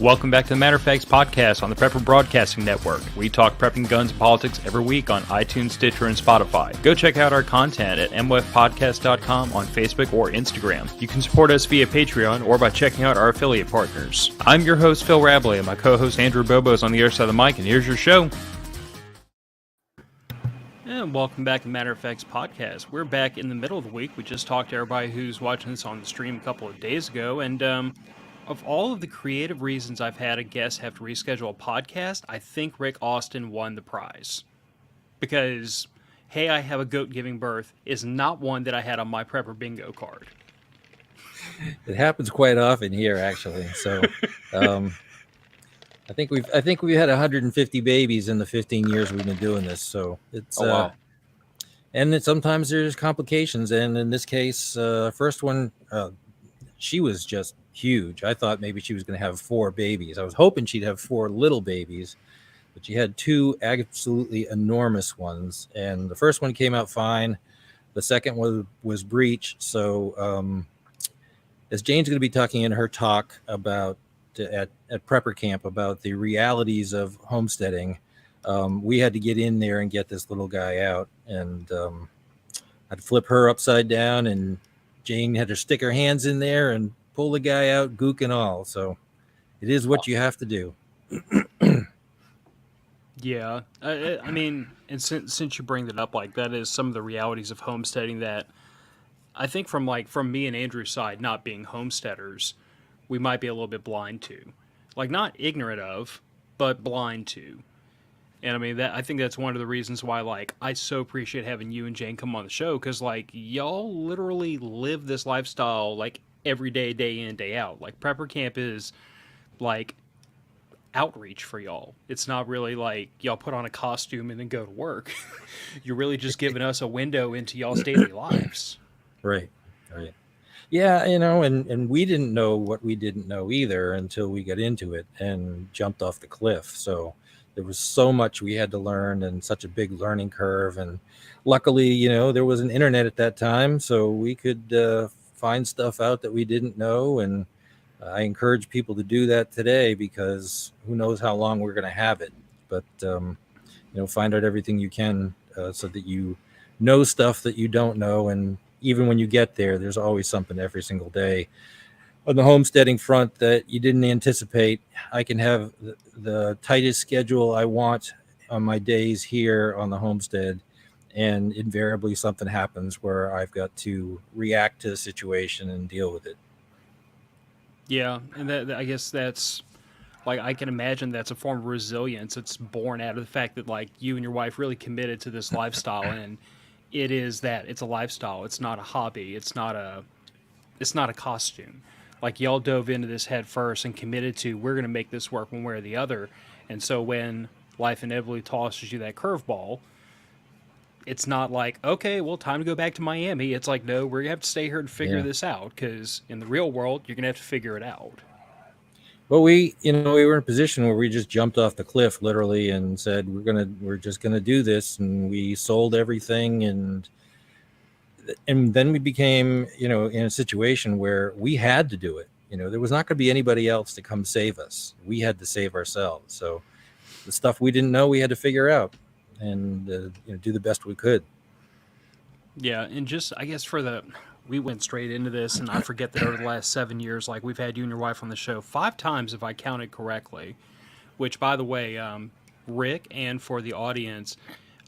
Welcome back to the Matter of Facts podcast on the Prepper Broadcasting Network. We talk prepping, guns, and politics every week on iTunes, Stitcher, and Spotify. Go check out our content at mwfpodcast.com on Facebook or Instagram. You can support us via Patreon or by checking out our affiliate partners. I'm your host, Phil Rabalais, and my co-host, Andrew Bobo, is on the other side of the mic, and here's your show. And welcome back to the Matter of Facts podcast. We're back in the middle of the week. We just talked to everybody who's watching this on the stream a couple of days ago, and of all of the creative reasons I've had a guest have to reschedule a podcast, I think Rick Austin won the prize. Because, hey, I have a goat giving birth is not one that I had on my prepper bingo card. It happens quite often here, actually. So, I think we've had 150 babies in the 15 years we've been doing this. So it's wow. And then sometimes there's complications. And in this case, first one, she was just huge. I thought maybe she was going to have 4 babies. I was hoping she'd have 4 little babies, but she had 2 absolutely enormous ones. And the first one came out fine. The second one was breech. So as Jane's going to be talking in her talk about at Prepper Camp about the realities of homesteading, we had to get in there and get this little guy out. And I'd flip her upside down, and Jane had to stick her hands in there and pull the guy out, gook and all. So it is what you have to do. Yeah. I mean, and since you bring that up, like, that is some of the realities of homesteading that I think from me and Andrew's side, not being homesteaders, we might be a little bit blind to. Like, not ignorant of, but blind to. And I mean, I think that's one of the reasons why, like, I so appreciate having you and Jane come on the show, because, like, y'all literally live this lifestyle, like, every day, day in, day out. Like, Prepper Camp is, like, outreach for y'all. It's not really like y'all put on a costume and then go to work. You're really just giving us a window into y'all's daily lives. Right. Yeah, and we didn't know what we didn't know either until we got into it and jumped off the cliff. So there was so much we had to learn and such a big learning curve. And luckily, there was an internet at that time, so we could find stuff out that we didn't know. And I encourage people to do that today, because who knows how long we're going to have it. But, find out everything you can so that you know stuff that you don't know. And even when you get there, there's always something every single day on the homesteading front that you didn't anticipate. I can have the tightest schedule I want on my days here on the homestead, and invariably something happens where I've got to react to the situation and deal with it. Yeah, and I guess that's, like, I can imagine that's a form of resilience. It's born out of the fact that, like, you and your wife really committed to this lifestyle, and it is that. It's a lifestyle. It's not a hobby. It's not a costume. Like, y'all dove into this head first and committed to, we're going to make this work one way or the other. And so when life inevitably tosses you that curveball, it's not like, okay, well, time to go back to Miami. It's like, no, we're going to have to stay here and figure this out, because in the real world, you're going to have to figure it out. Well, we were in a position where we just jumped off the cliff literally and said, we're just going to do this. And we sold everything. And then we became, in a situation where we had to do it. There was not going to be anybody else to come save us. We had to save ourselves. So the stuff we didn't know, we had to figure out and do the best we could. Yeah, and just, I guess, we went straight into this, and I forget that over the last 7 years, like, we've had you and your wife on the show 5 times, if I counted correctly, which, by the way, Rick, and for the audience,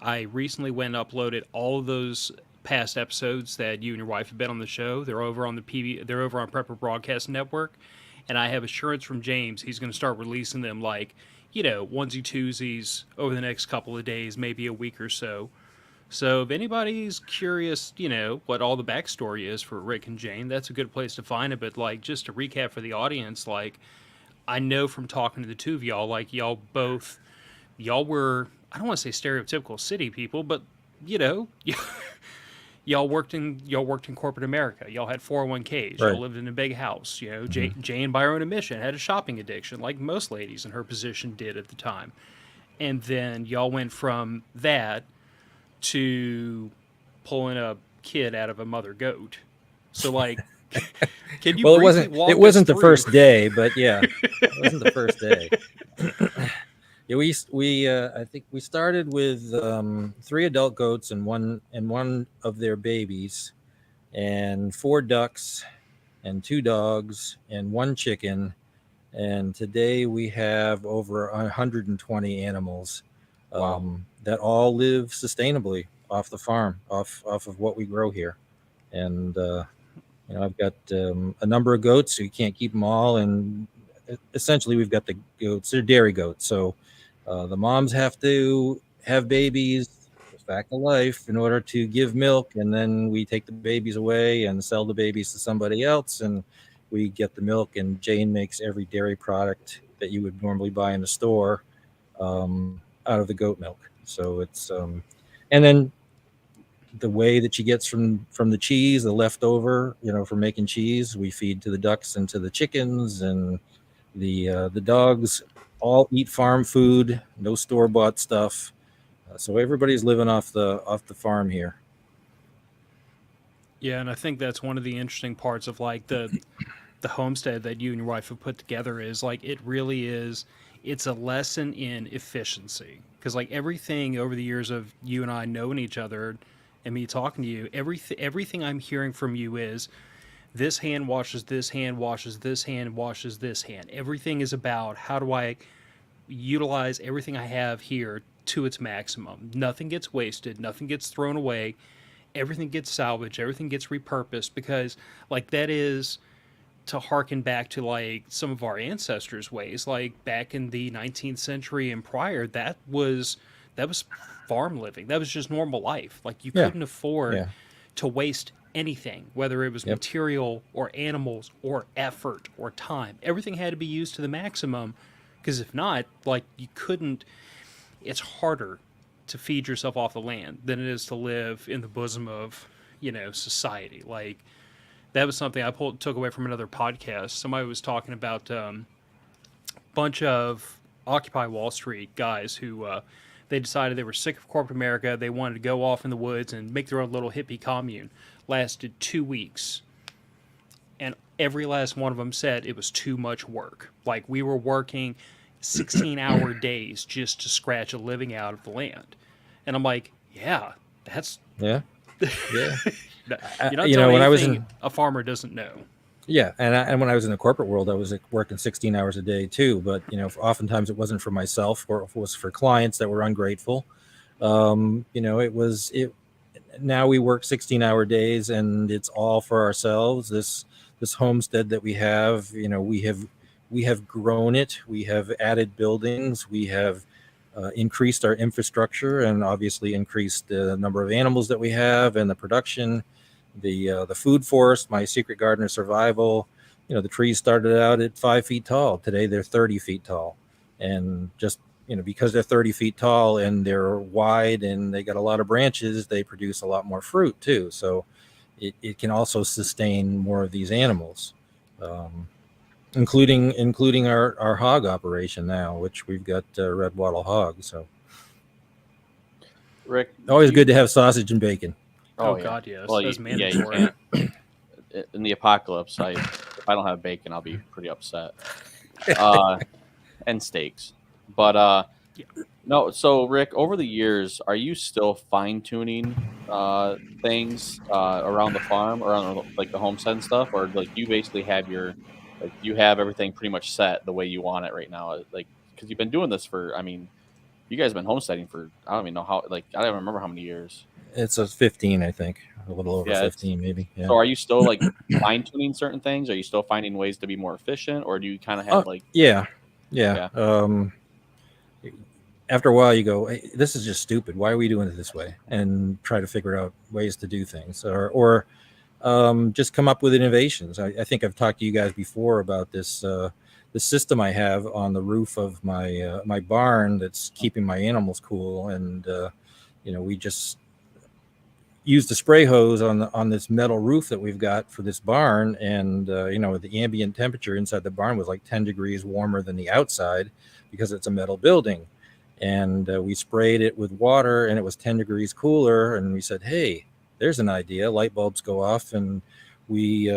I recently went and uploaded all of those past episodes that you and your wife have been on the show. They're over on they're over on Prepper Broadcast Network, and I have assurance from James he's going to start releasing them, like, onesie twosies over the next couple of days, maybe a week or so. So if anybody's curious, what all the backstory is for Rick and Jane, that's a good place to find it. But, like, just to recap for the audience, like, I know from talking to the two of y'all, like, y'all were, I don't want to say stereotypical city people, but, y'all worked in corporate America. Y'all had 401ks. Right. Y'all lived in a big house. Jane, by her own admission, had a shopping addiction, like most ladies in her position did at the time. And then y'all went from that to pulling a kid out of a mother goat. So, like, Can you Well, briefly it walk us wasn't the through? first day, but yeah, it wasn't the first day. Yeah, I think we started with 3 adult goats and one of their babies, and 4 ducks and 2 dogs and 1 chicken. And today we have over 120 animals Wow. that all live sustainably off the farm, off of what we grow here. And I've got a number of goats, so you can't keep them all. And essentially, we've got the goats; they're dairy goats, so the moms have to have babies. It's fact of life in order to give milk, and then we take the babies away and sell the babies to somebody else, and we get the milk. And Jane makes every dairy product that you would normally buy in the store out of the goat milk. So it's and then the way that she gets from the cheese, the leftover, from making cheese, we feed to the ducks and to the chickens, and the dogs all eat farm food, no store bought stuff. So everybody's living off the farm here. Yeah, and I think that's one of the interesting parts of like the homestead that you and your wife have put together is like it really is. It's a lesson in efficiency because like everything over the years of you and I knowing each other and me talking to you, everything I'm hearing from you is this hand washes this hand washes this hand washes this hand. Everything is about how do I utilize everything I have here to its maximum. Nothing gets wasted, nothing gets thrown away, everything gets salvaged, everything gets repurposed because like that is to harken back to like some of our ancestors' ways, like back in the 19th century and prior, that was farm living. That was just normal life. Like you Yeah. couldn't afford Yeah. to waste anything, whether it was Yep. material or animals or effort or time. Everything had to be used to the maximum because if not, like you couldn't. It's harder to feed yourself off the land than it is to live in the bosom of society. Like that was something I took away from another podcast. Somebody was talking about a bunch of Occupy Wall Street guys who they decided they were sick of corporate America. They wanted to go off in the woods and make their own little hippie commune. Lasted 2 weeks. And every last one of them said it was too much work. Like we were working 16-hour days just to scratch a living out of the land. And I'm like, yeah, that's Yeah. Yeah. you're not You telling know, when I was anything in a farmer doesn't know. Yeah, and when I was in the corporate world, I was working 16 hours a day too. But oftentimes it wasn't for myself, or it was for clients that were ungrateful. It was it. Now we work 16-hour days, and it's all for ourselves. This homestead that we have, we have grown it. We have added buildings. We have increased our infrastructure, and obviously increased the number of animals that we have and the production. The food forest, my secret garden of survival. The trees started out at 5 feet tall. Today they're 30 feet tall, and just because they're 30 feet tall and they're wide and they got a lot of branches, they produce a lot more fruit too. So it can also sustain more of these animals, including our hog operation now, which we've got red wattle hogs. So Rick, always good to have sausage and bacon. Oh, yeah. God, yes. Well, That's you mandatory. can't. In the apocalypse, if I don't have bacon, I'll be pretty upset. And steaks, but Yeah. no. So, Rick, over the years, are you still fine tuning things around the farm, around like the homestead and stuff, or like you basically have you have everything pretty much set the way you want it right now? Like, because you've been doing this for, I mean, you guys have been homesteading for I don't even know how, like I don't even remember how many years. It's a 15, I think, a little over Yeah, 15, maybe. Yeah. So, are you still like fine tuning certain things? Are you still finding ways to be more efficient, or do you kind of have like Yeah. Yeah. After a while, you go, hey, this is just stupid. Why are we doing it this way? And try to figure out ways to do things, or just come up with innovations. I think I've talked to you guys before about this the system I have on the roof of my barn that's keeping my animals cool, and we just used a spray hose on this metal roof that we've got for this barn, and the ambient temperature inside the barn was like 10 degrees warmer than the outside because it's a metal building. And we sprayed it with water, and it was 10 degrees cooler. And we said, hey, there's an idea. Light bulbs go off, and we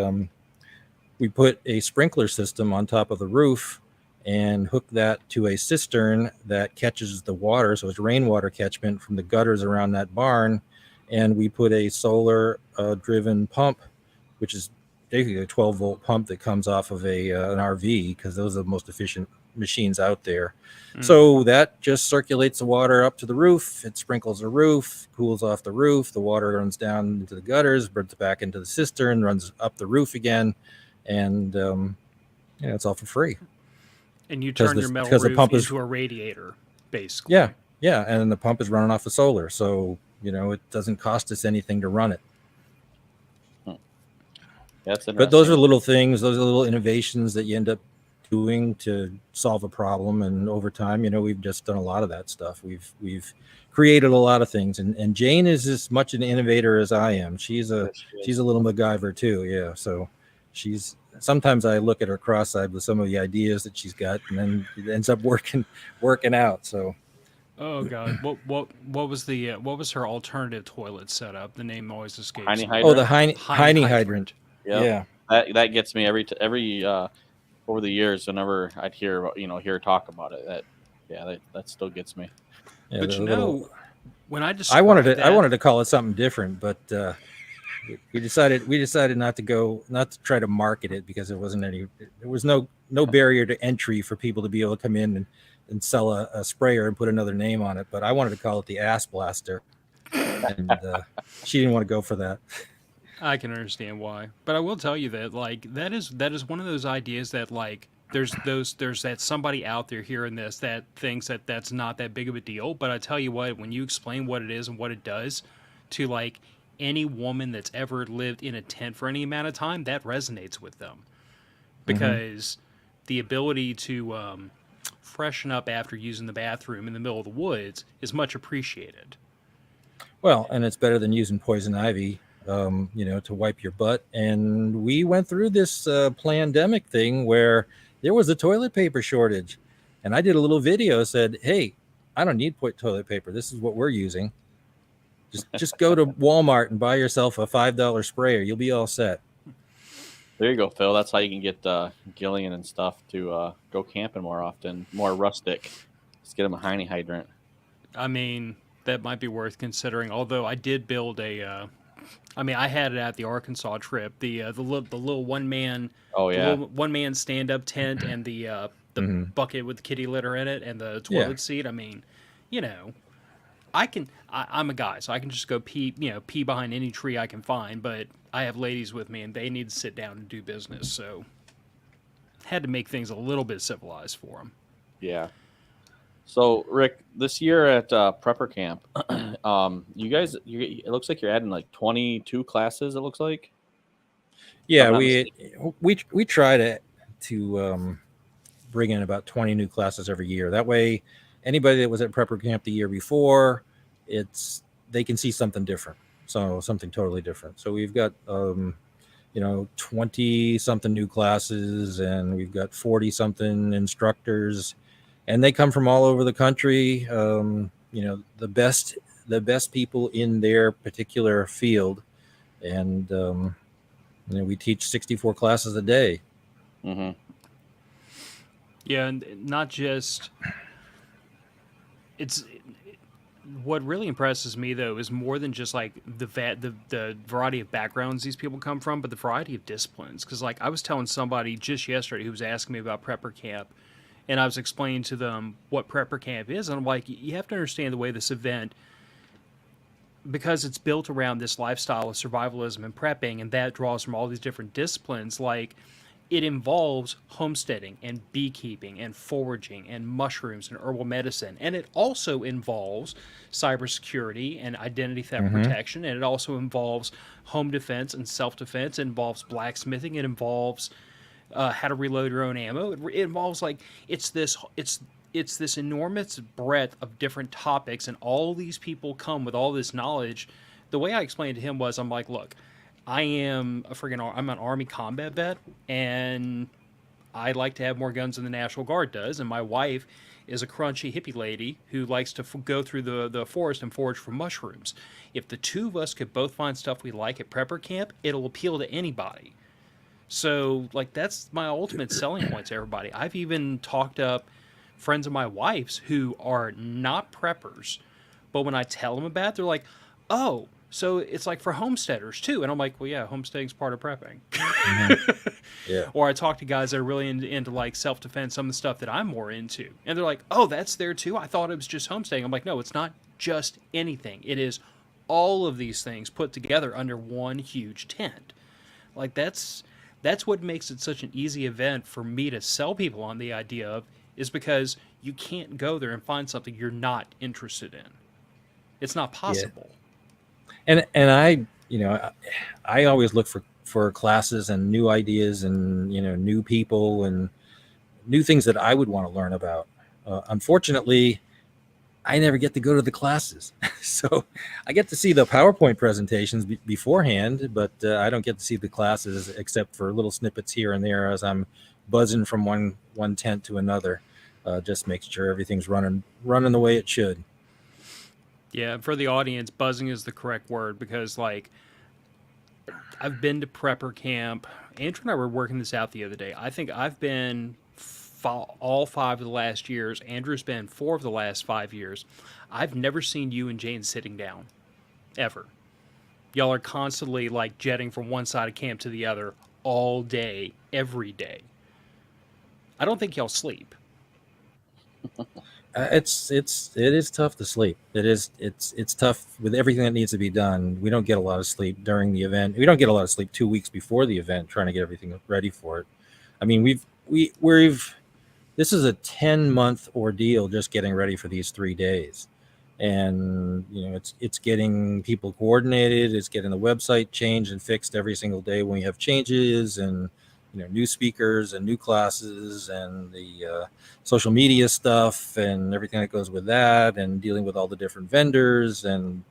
we put a sprinkler system on top of the roof and hook that to a cistern that catches the water. So it's rainwater catchment from the gutters around that barn. And we put a solar driven pump, which is basically a 12-volt pump that comes off of an RV, because those are the most efficient machines out there. So that just circulates the water up to the roof. It sprinkles the roof, cools off the roof. The water runs down into the gutters, burns back into the cistern, runs up the roof again. And it's all for free. And you turn your metal roof into a radiator, basically. Yeah. And the pump is running off of solar. So, it doesn't cost us anything to run it. That's interesting. But those are little things. Those are little innovations that you end up doing to solve a problem. And over time, we've just done a lot of that stuff. We've created a lot of things. And Jane is as much an innovator as I am. She's a little MacGyver too. Yeah. So sometimes I look at her cross-eyed with some of the ideas that she's got, and then it ends up working out. So. Oh God! What was her alternative toilet setup? The name always escapes me. Hydrant. Oh, the Heine hydrant. Yep. Yeah, that gets me every over the years. Whenever I'd hear talk about it, that still gets me. Yeah, but when I I wanted to call it something different, but we decided not to try to market it, because there was no barrier to entry for people to be able to come in and sell a sprayer and put another name on it. But I wanted to call it the Ass Blaster, and she didn't want to go for that. I can understand why, but I will tell you that that is one of those ideas that there's that somebody out there hearing this that thinks that that's not that big of a deal. But I tell you what, when you explain what it is and what it does to any woman that's ever lived in a tent for any amount of time, that resonates with them, because the ability to freshen up after using the bathroom in the middle of the woods is much appreciated. Well, and it's better than using poison ivy, to wipe your butt. And we went through this pandemic thing where there was a toilet paper shortage, and I did a little video, said, "Hey, I don't need toilet paper. This is what we're using. Just go to Walmart and buy yourself a $5 sprayer. You'll be all set." There you go, Phil. That's how you can get Gillian and stuff to go camping more often, more rustic. Let's get them a Heine hydrant. I mean, that might be worth considering. Although I did build I had it at the Arkansas trip. The little one man stand up tent, and the bucket with the kitty litter in it, and the toilet seat. I mean, I'm a guy, so I can just go pee behind any tree I can find, but I have ladies with me and they need to sit down and do business, so had to make things a little bit civilized for them. Yeah. So, Rick, this year at Prepper Camp, you guys, it looks like you're adding 22 classes, it looks like. Yeah, we try to bring in about 20 new classes every year. That way, anybody that was at Prepper Camp the year before, they can see something different. So something totally different. So we've got 20 something new classes, and we've got 40 something instructors, and they come from all over the country. The best people in their particular field, and we teach 64 classes a day. Mm-hmm. Yeah, and not just what really impresses me, though, is more than just the variety of backgrounds these people come from, but the variety of disciplines. Because I was telling somebody just yesterday who was asking me about Prepper Camp, and I was explaining to them what Prepper Camp is, and I'm like, you have to understand the way this event, because it's built around this lifestyle of survivalism and prepping, and that draws from all these different disciplines. It involves homesteading and beekeeping and foraging and mushrooms and herbal medicine. And it also involves cybersecurity and identity theft protection. And it also involves home defense and self-defense. It involves blacksmithing. It involves how to reload your own ammo. It involves it's this enormous breadth of different topics. And all these people come with all this knowledge. The way I explained to him was, I'm like, look, I'm an Army combat vet, and I like to have more guns than the National Guard does. And my wife is a crunchy hippie lady who likes to go through the forest and forage for mushrooms. If the two of us could both find stuff we like at Prepper Camp, it'll appeal to anybody. So, like, that's my ultimate selling point to everybody. I've even talked up friends of my wife's who are not preppers, but when I tell them about it, they're like, oh, so it's like for homesteaders too. And I'm like, well, yeah, homesteading's part of prepping. Mhm. Yeah. Or I talk to guys that are really into like self defense, some of the stuff that I'm more into. And they're like, oh, that's there too? I thought it was just homesteading. I'm like, no, it's not just anything. It is all of these things put together under one huge tent. Like that's what makes it such an easy event for me to sell people on the idea of, is because you can't go there and find something you're not interested in. It's not Yeah. possible. And I, I always look for classes and new ideas and new people and new things that I would want to learn about. Unfortunately, I never get to go to the classes, so I get to see the PowerPoint presentations beforehand, but I don't get to see the classes except for little snippets here and there as I'm buzzing from one tent to another, just making sure everything's running the way it should. Yeah, for the audience, buzzing is the correct word because, like, I've been to prepper camp. Andrew and I were working this out the other day. I think I've been all 5 of the last years. Andrew's been 4 of the last 5 years. I've never seen you and Jane sitting down, ever. Y'all are constantly, like, jetting from one side of camp to the other all day, every day. I don't think y'all sleep. It is tough to sleep. It's tough with everything that needs to be done. We don't get a lot of sleep during the event. We don't get a lot of sleep 2 weeks before the event, trying to get everything ready for it. I mean, we've this is a 10-month ordeal just getting ready for these 3 days, and it's getting people coordinated. It's getting the website changed and fixed every single day when we have changes, and new speakers and new classes and the social media stuff and everything that goes with that, and dealing with all the different vendors and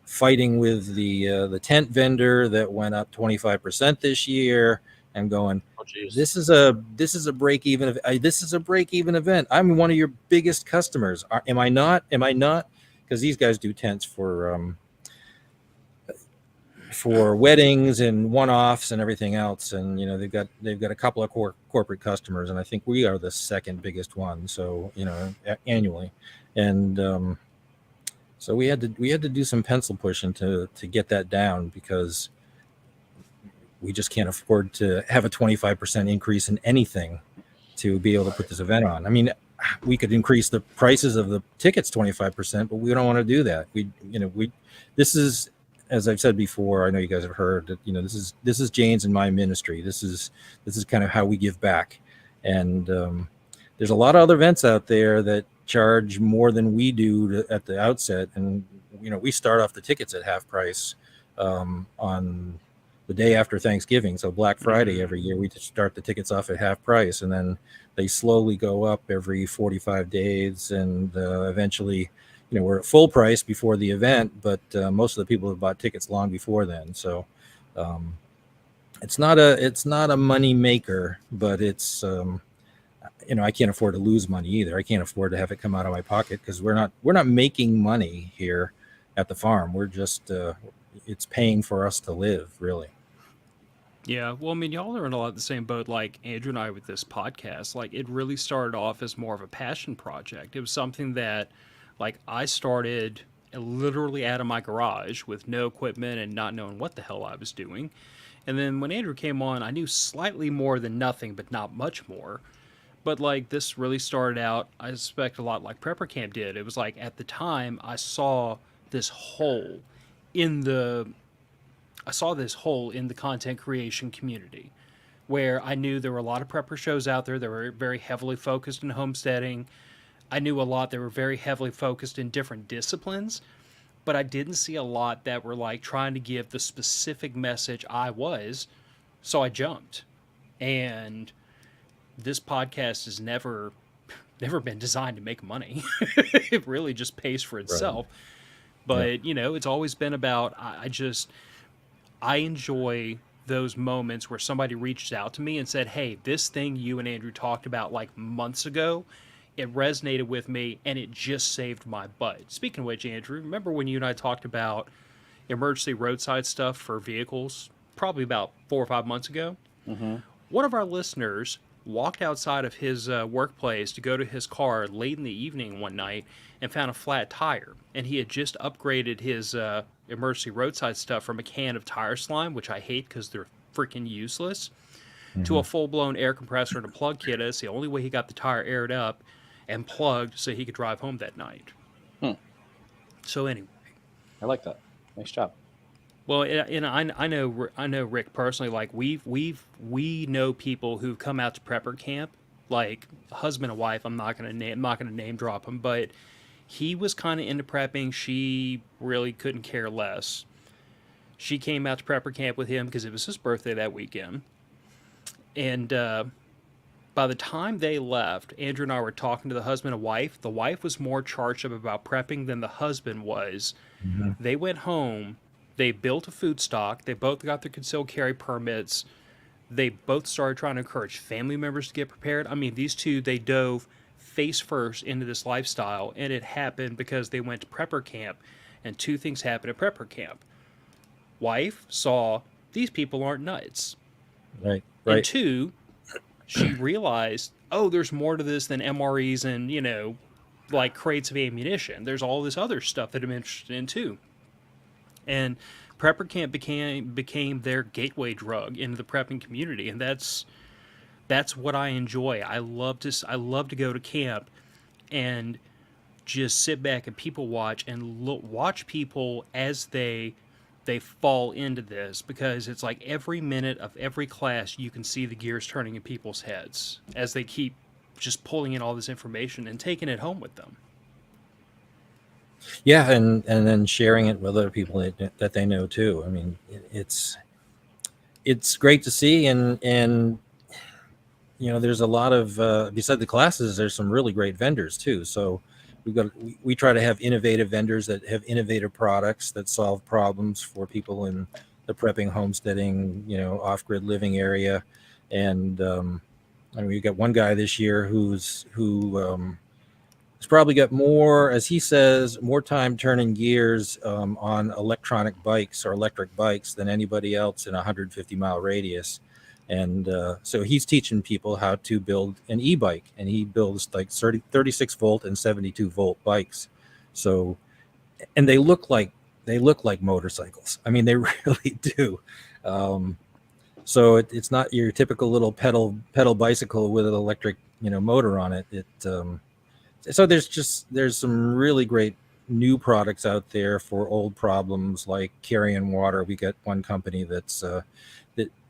fighting with the tent vendor that went up 25% this year, and going, Oh, jeez. this is a break even. This is a break even event. I'm one of your biggest customers. Am I not? Because these guys do tents for weddings and one-offs and everything else, and they've got a couple of corporate customers, and I think we are the second biggest one, so annually. And so we had to do some pencil pushing to get that down, because we just can't afford to have a 25% increase in anything to be able to put this event on. I mean, we could increase the prices of the tickets 25%, but we don't want to do that. This is, as I've said before, I know you guys have heard that, this is Jane's and my ministry. This is kind of how we give back. And there's a lot of other events out there that charge more than we do at the outset. And, we start off the tickets at half price on the day after Thanksgiving. So Black Friday every year, we just start the tickets off at half price, and then they slowly go up every 45 days. And eventually, we're at full price before the event, but most of the people have bought tickets long before then. So it's not a money maker, but it's I can't afford to lose money either. I can't afford to have it come out of my pocket, because we're not making money here at the farm. We're just it's paying for us to live, really. Yeah, well, I mean, y'all are in a lot of the same boat like Andrew and I with this podcast. Like, it really started off as more of a passion project. It was something that, like, I started literally out of my garage with no equipment and not knowing what the hell I was doing. And then when Andrew came on, I knew slightly more than nothing, but not much more. But, like, this really started out, I suspect, a lot like Prepper Camp did. It was like, at the time, this hole in the I saw this hole in the content creation community, where I knew there were a lot of prepper shows out there that were very heavily focused in homesteading. I knew a lot that were very heavily focused in different disciplines, but I didn't see a lot that were like trying to give the specific message I was. So I jumped. And this podcast has never been designed to make money. It really just pays for itself. Right. But, it's always been about, I enjoy those moments where somebody reached out to me and said, hey, this thing you and Andrew talked about like months ago, it resonated with me and it just saved my butt. Speaking of which, Andrew, remember when you and I talked about emergency roadside stuff for vehicles probably about 4 or 5 months ago? Mm-hmm. One of our listeners walked outside of his workplace to go to his car late in the evening one night and found a flat tire. And he had just upgraded his emergency roadside stuff from a can of tire slime, which I hate because they're freaking useless, to a full blown air compressor and a plug kit. It's the only way he got the tire aired up and plugged so he could drive home that night. Hmm. So anyway, I like that. Nice job. well, and I know Rick personally. Like we know people who've come out to prepper camp, like husband and wife. I'm not gonna name drop him, but he was kind of into prepping. She really couldn't care less. She came out to prepper camp with him because it was his birthday that weekend, and by the time they left, Andrew and I were talking to the husband and wife. The wife was more charged up about prepping than the husband was. Mm-hmm. They went home. They built a food stock. They both got their concealed carry permits. They both started trying to encourage family members to get prepared. I mean, these two, they dove face first into this lifestyle, and it happened because they went to prepper camp, and two things happened at prepper camp. Wife saw these people aren't nuts. Right. And two, she realized, oh, there's more to this than MREs and, like crates of ammunition. There's all this other stuff that I'm interested in too. And prepper camp became their gateway drug into the prepping community, and that's what I enjoy. I love to go to camp and just sit back and people watch and watch people as they fall into this, because it's like every minute of every class you can see the gears turning in people's heads as they keep just pulling in all this information and taking it home with them. Yeah, and then sharing it with other people that they know too. I mean, it's great to see, and there's a lot of beside the classes, there's some really great vendors too. So we try to have innovative vendors that have innovative products that solve problems for people in the prepping, homesteading, off-grid living area. And we got one guy this year who has probably got more, as he says, more time turning gears on electronic bikes or electric bikes than anybody else in a 150-mile radius. And so he's teaching people how to build an e-bike, and he builds like 36 volt and 72 volt bikes. So, and they look like motorcycles. I mean, they really do. So it's not your typical little pedal bicycle with an electric, motor on it. So there's some really great new products out there for old problems like carrying water. We got one company that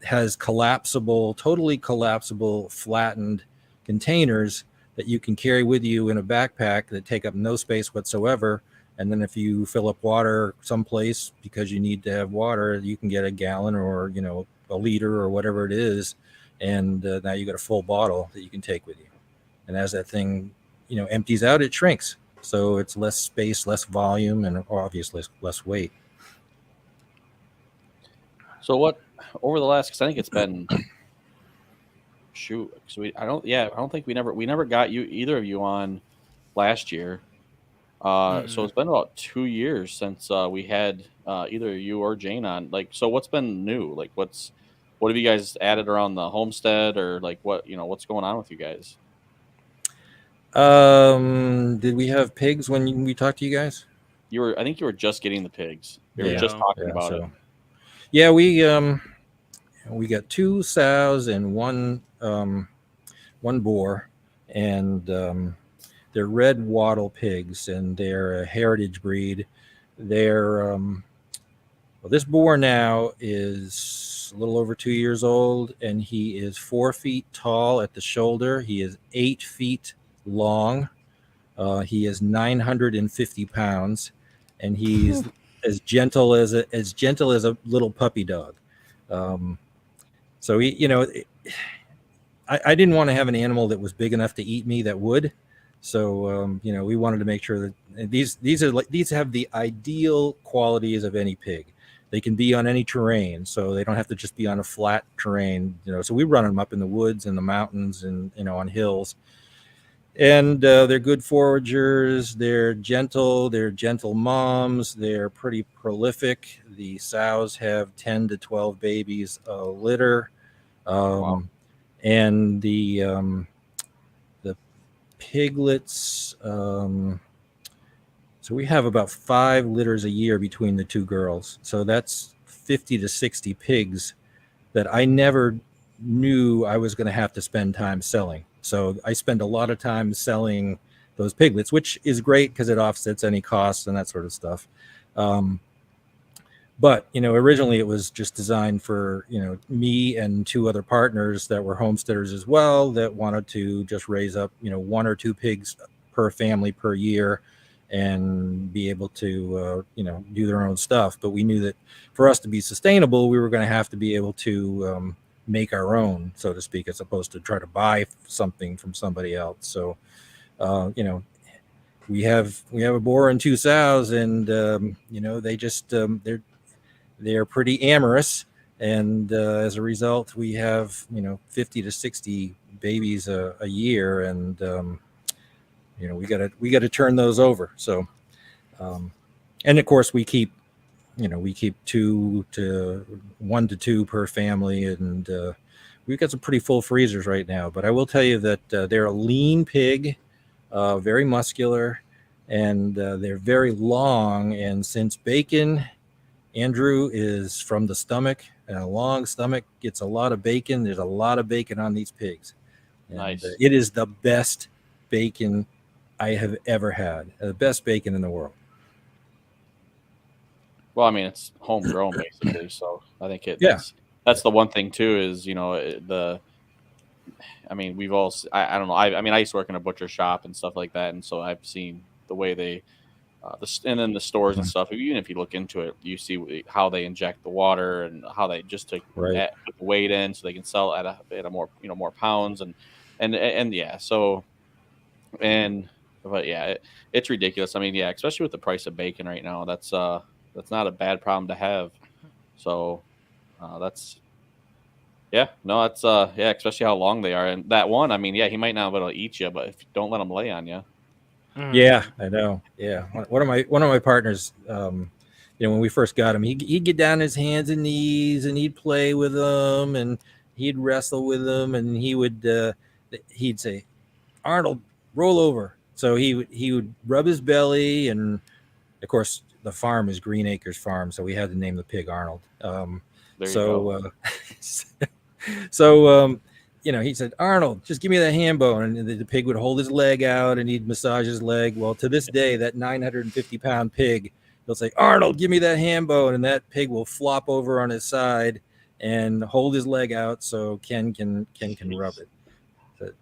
has totally collapsible, flattened containers that you can carry with you in a backpack that take up no space whatsoever. And then if you fill up water someplace because you need to have water, you can get a gallon or a liter or whatever it is, and now you got a full bottle that you can take with you. And as that thing empties out, it shrinks. So it's less space, less volume, and obviously less weight. So what over the last? Because I think it's been I don't think we never got either of you on last year. So it's been about 2 years since we had either you or Jane on. Like, so what's been new? Like, what have you guys added around the homestead, or like what's going on with you guys? Did we have pigs when we talked to you guys? I think you were just getting the pigs. We were just talking about it. Yeah, we got 2 sows and one boar, and they're red wattle pigs, and they're a heritage breed. They're this boar now is a little over 2 years old, and he is 4 feet tall at the shoulder. He is 8 feet long. He is 950 pounds, and he's as gentle as a little puppy dog. So I didn't want to have an animal that was big enough to eat me that would. So we wanted to make sure that these have the ideal qualities of any pig. They can be on any terrain, so they don't have to just be on a flat terrain. So we run them up in the woods and the mountains and on hills. And they're good foragers. They're gentle moms. They're pretty prolific. The sows have 10 to 12 babies a litter. Wow. And the piglets. So we have about 5 litters a year between the two girls. So that's 50 to 60 pigs that I never knew I was going to have to spend time selling. So I spend a lot of time selling those piglets, which is great because it offsets any costs and that sort of stuff. But originally it was just designed for me and 2 other partners that were homesteaders as well that wanted to just raise up 1 or 2 pigs per family per year and be able to do their own stuff. But we knew that for us to be sustainable, we were going to have to be able to make our own, so to speak, as opposed to try to buy something from somebody else. So we have a boar and 2 sows, and they just they're pretty amorous, and as a result we have 50 to 60 babies a year, and we got to turn those over. So and of course we keep 2 to 1 to 2 per family, and we've got some pretty full freezers right now. But I will tell you that they're a lean pig, very muscular, and they're very long. And since bacon, Andrew, is from the stomach, and a long stomach gets a lot of bacon. There's a lot of bacon on these pigs. And Nice. it is the best bacon I have ever had. The best bacon in the world. Well, I mean, it's homegrown basically, so I think Yeah. that's the one thing too is I mean, we've all I don't know, I mean, I used to work in a butcher shop and stuff like that, and so I've seen the way they and then the stores and stuff. Even if you look into it, you see how they inject the water and how they just to Right. put the weight in so they can sell at a more more pounds and yeah. So and but yeah, it's ridiculous. I mean, yeah, especially with the price of bacon right now. That's not a bad problem to have. So that's yeah, no, that's yeah, especially how long they are. And that one, I mean, yeah, he might not be able to eat you, but if you don't let him lay on you. Yeah, I know. Yeah, one of my partners, when we first got him, he'd get down on his hands and knees and he'd play with them and he'd wrestle with them, and he'd say, "Arnold, roll over." So he would rub his belly, and of course the farm is Green Acres Farm, so we had to name the pig Arnold. There you go. So he said, "Arnold, just give me that ham bone." And the pig would hold his leg out and he'd massage his leg. Well, to this day, that 950-pound pig, he'll say, "Arnold, give me that ham bone." And that pig will flop over on his side and hold his leg out so Ken can rub it. But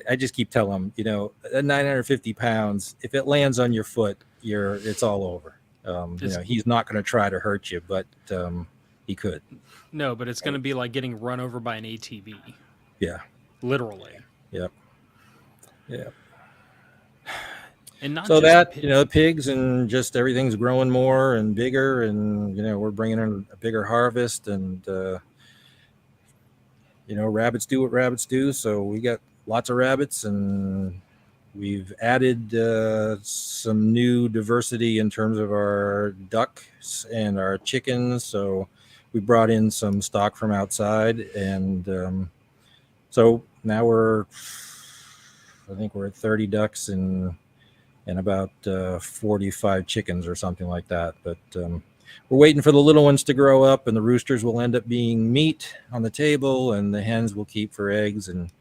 I just keep telling him, at 950 pounds, if it lands on your foot, it's all over. He's not going to try to hurt you, but he could. No, but it's going to be like getting run over by an ATV. Yeah. Literally. Yep. Yeah. And not So just that, the pig. pigs and just everything's growing more and bigger, and, we're bringing in a bigger harvest, and, rabbits do what rabbits do. So we got lots of rabbits, and we've added some new diversity in terms of our ducks and our chickens. So we brought in some stock from outside, and so now I think we're at 30 ducks and about 45 chickens or something like that. But we're waiting for the little ones to grow up, and the roosters will end up being meat on the table, and the hens will keep for eggs. And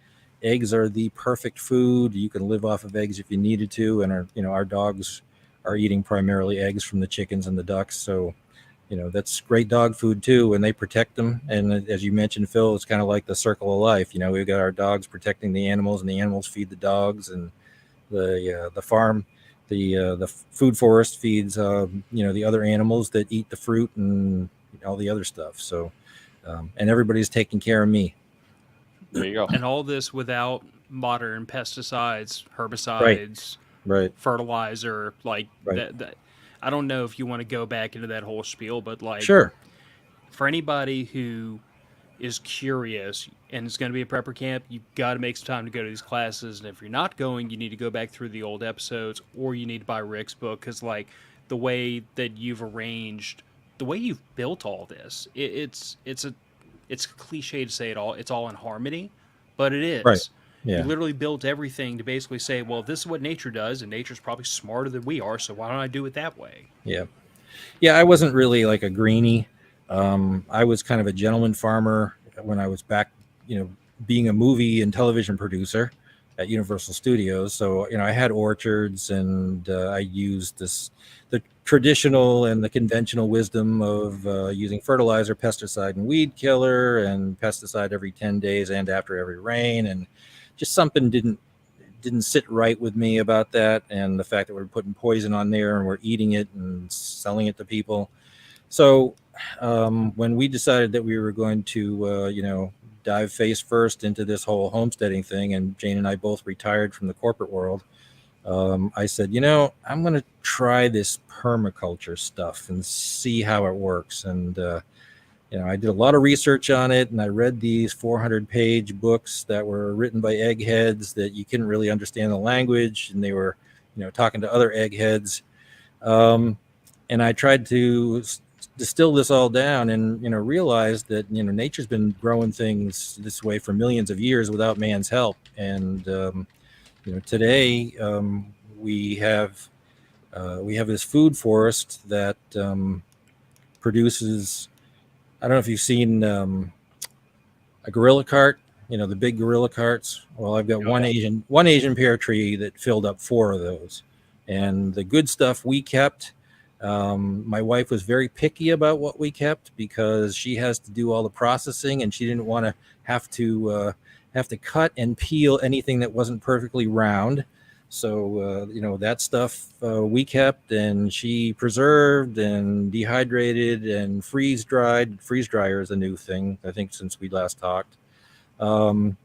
eggs are the perfect food. You can live off of eggs if you needed to, and our dogs are eating primarily eggs from the chickens and the ducks. So that's great dog food too, and they protect them. And as you mentioned, Phil, it's kind of like the circle of life. We've got our dogs protecting the animals, and the animals feed the dogs, and the farm, the food forest feeds the other animals that eat the fruit and all the other stuff. So and everybody's taking care of me. There you go. And all this without modern pesticides, herbicides, Right. fertilizer, like Right. that. I don't know if you want to go back into that whole spiel, but like, Sure. for anybody who is curious and it's going to be a prepper camp, you've got to make some time to go to these classes. And if you're not going, you need to go back through the old episodes, or you need to buy Rick's book, because like the way that you've arranged, the way you've built all this, it's it's cliche to say it's all in harmony, but it Right. is. You Yeah. literally built everything to basically say, well, this is what nature does, and nature's probably smarter than we are, so why don't I do it that way? Yeah. Yeah. I wasn't really like a greenie. I was kind of a gentleman farmer when I was back, you know, being a movie and television producer at Universal Studios. So, I had orchards, and I used the traditional and the conventional wisdom of using fertilizer, pesticide, and weed killer, and pesticide every 10 days and after every rain. And just something didn't sit right with me about that, and the fact that we're putting poison on there and we're eating it and selling it to people. So when we decided that we were going to dive face first into this whole homesteading thing, and Jane and I both retired from the corporate world, I said, I'm going to try this permaculture stuff and see how it works. And I did a lot of research on it, and I read these 400-page books that were written by eggheads that you couldn't really understand the language, and they were, talking to other eggheads. And I tried to distill this all down, and realized that nature's been growing things this way for millions of years without man's help. And today we have this food forest that produces. I don't know if you've seen a gorilla cart, the big gorilla carts. Well, I've got Oh, yeah. one Asian pear tree that filled up 4 of those. And the good stuff we kept. My wife was very picky about what we kept because she has to do all the processing, and she didn't want to have to cut and peel anything that wasn't perfectly round. So that stuff we kept, and she preserved and dehydrated and freeze dried. Freeze dryer is a new thing, I think, since we last talked. Um,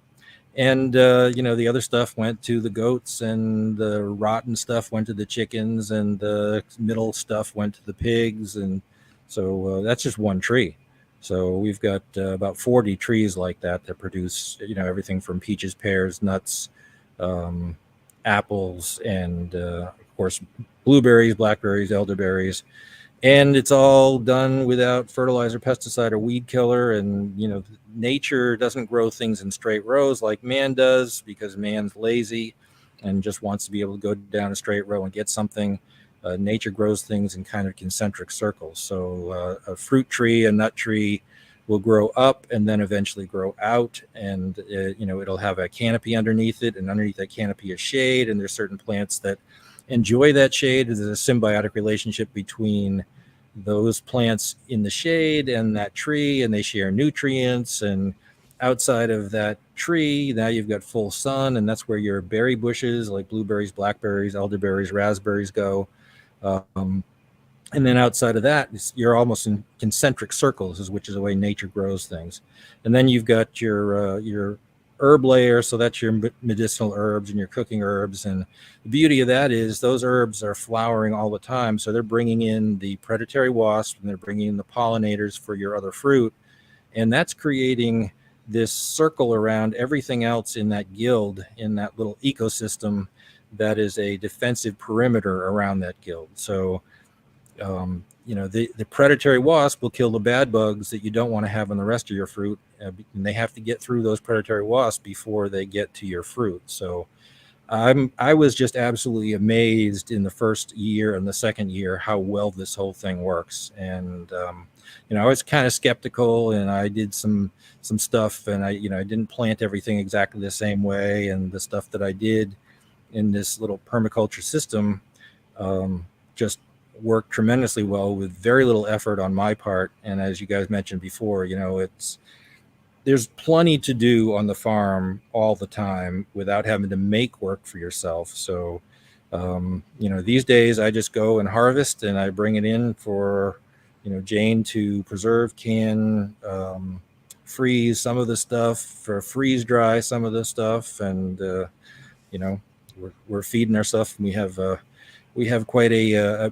and the other stuff went to the goats, and the rotten stuff went to the chickens, and the middle stuff went to the pigs. And so that's just one tree. So we've got about 40 trees like that produce everything from peaches, pears, nuts, um, apples, and of course blueberries, blackberries, elderberries. And it's all done without fertilizer, pesticide, or weed killer. And nature doesn't grow things in straight rows like man does, because man's lazy and just wants to be able to go down a straight row and get something. Nature grows things in kind of concentric circles. So a fruit tree, a nut tree will grow up and then eventually grow out, and it'll have a canopy underneath it, and underneath that canopy is shade. And there's certain plants that enjoy that shade. There's a symbiotic relationship between those plants in the shade and that tree, and they share nutrients. And outside of that tree, now you've got full sun, and that's where your berry bushes like blueberries, blackberries, elderberries, raspberries go. Um, and then outside of that, you're almost in concentric circles, which is the way nature grows things. And then you've got your herb layer, so that's your medicinal herbs and your cooking herbs. And the beauty of that is those herbs are flowering all the time, so they're bringing in the predatory wasp, and they're bringing in the pollinators for your other fruit. And that's creating this circle around everything else in that guild, in that little ecosystem, that is a defensive perimeter around that guild. So the predatory wasp will kill the bad bugs that you don't want to have on the rest of your fruit, and they have to get through those predatory wasps before they get to your fruit. So I was just absolutely amazed in the first year and the second year how well this whole thing works. And I was kind of skeptical, and I did some stuff, and I didn't plant everything exactly the same way. And the stuff that I did in this little permaculture system just worked tremendously well with very little effort on my part. And as you guys mentioned before, there's plenty to do on the farm all the time without having to make work for yourself. So these days I just go and harvest, and I bring it in for Jane to preserve, can, freeze some of the stuff, for freeze dry some of the stuff. And we're feeding ourselves, and we have quite a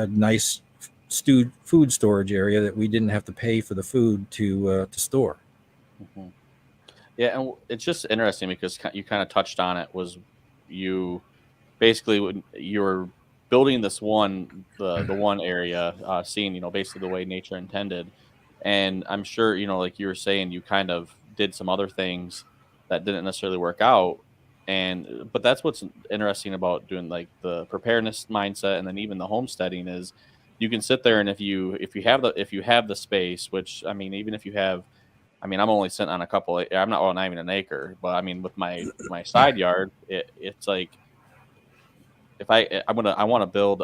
nice food storage area that we didn't have to pay for the food to store. Mm-hmm. Yeah, and it's just interesting because you kind of touched on it. Was you basically when you were building this the one area, seeing basically the way nature intended. And I'm sure, like you were saying, you kind of did some other things that didn't necessarily work out. But that's what's interesting about doing like the preparedness mindset and then even the homesteading is you can sit there and if you have the space, which I mean, even if you have, I mean, I'm only sitting on a couple, I'm not, well, not even an acre, but I mean, with my side yard, it's like, if I want to build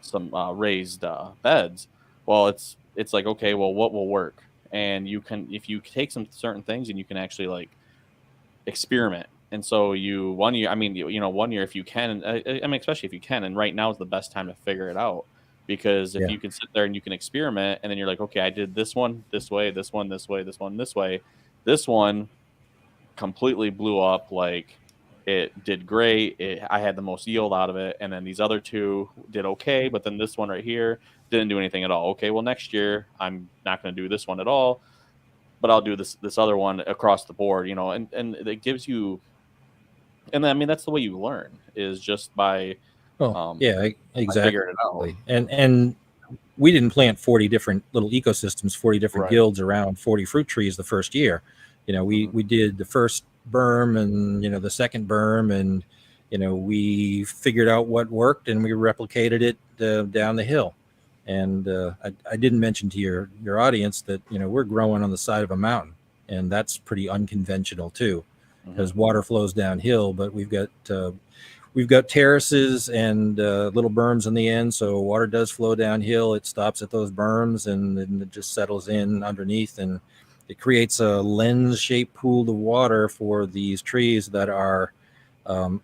some raised beds. Well, it's like, okay, well, what will work? And you can, if you take some certain things and you can actually like experiment. And so you 1 year, I mean, 1 year if you can, I mean, especially if you can, and right now is the best time to figure it out, because if Yeah. you can sit there and you can experiment, and then you're like, okay, I did this one this way, this one this way, this one this way, this one completely blew up. Like, it did great. I had the most yield out of it, and then these other two did okay, but then this one right here didn't do anything at all. Okay, well, next year I'm not going to do this one at all, but I'll do this other one across the board. And it gives you, and I mean, that's the way you learn, is just by Oh, yeah, by figuring it out. exactly. And we didn't plant 40 different little ecosystems, 40 different Right. guilds around 40 fruit trees the first year. We did the first berm and, the second berm, and, we figured out what worked and we replicated it down the hill. And I didn't mention to your audience that, we're growing on the side of a mountain, and that's pretty unconventional too, because water flows downhill, but we've got terraces and little berms on the end, so water does flow downhill. It stops at those berms and then it just settles in underneath, and it creates a lens-shaped pool of water for these trees that are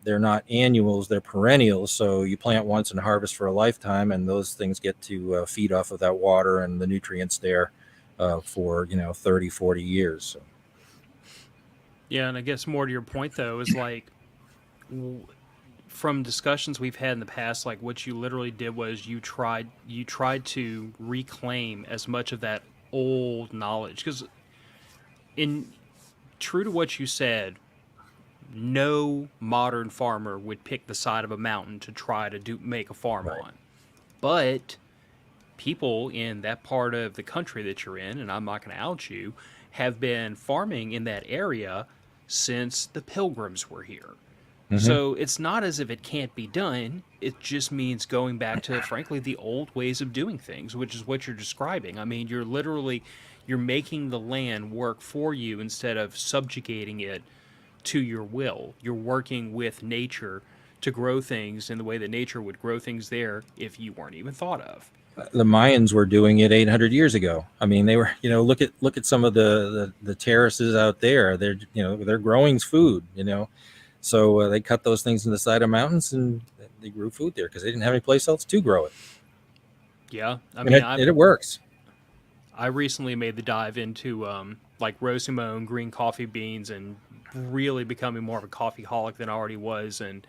they're not annuals, they're perennials. So you plant once and harvest for a lifetime, and those things get to feed off of that water and the nutrients there for 30, 40 years. So. Yeah, and I guess more to your point though is like, from discussions we've had in the past, like what you literally did was you tried to reclaim as much of that old knowledge, because in true to what you said, no modern farmer would pick the side of a mountain to try to make a farm Right. on. But people in that part of the country that you're in, and I'm not going to out you, have been farming in that area since the Pilgrims were here. So it's not as if it can't be done. It just means going back to, frankly, the old ways of doing things, which is what you're describing. I mean, you're making the land work for you instead of subjugating it to your will. You're working with nature to grow things in the way that nature would grow things there if you weren't even thought of. The Mayans were doing it 800 years ago. I mean, they were, look at some of the terraces out there. They're growing food, So they cut those things in the side of mountains, and they grew food there because they didn't have any place else to grow it. Yeah, I And mean, it works. I recently made the dive into like roasting my own green coffee beans and really becoming more of a coffeeholic than I already was. And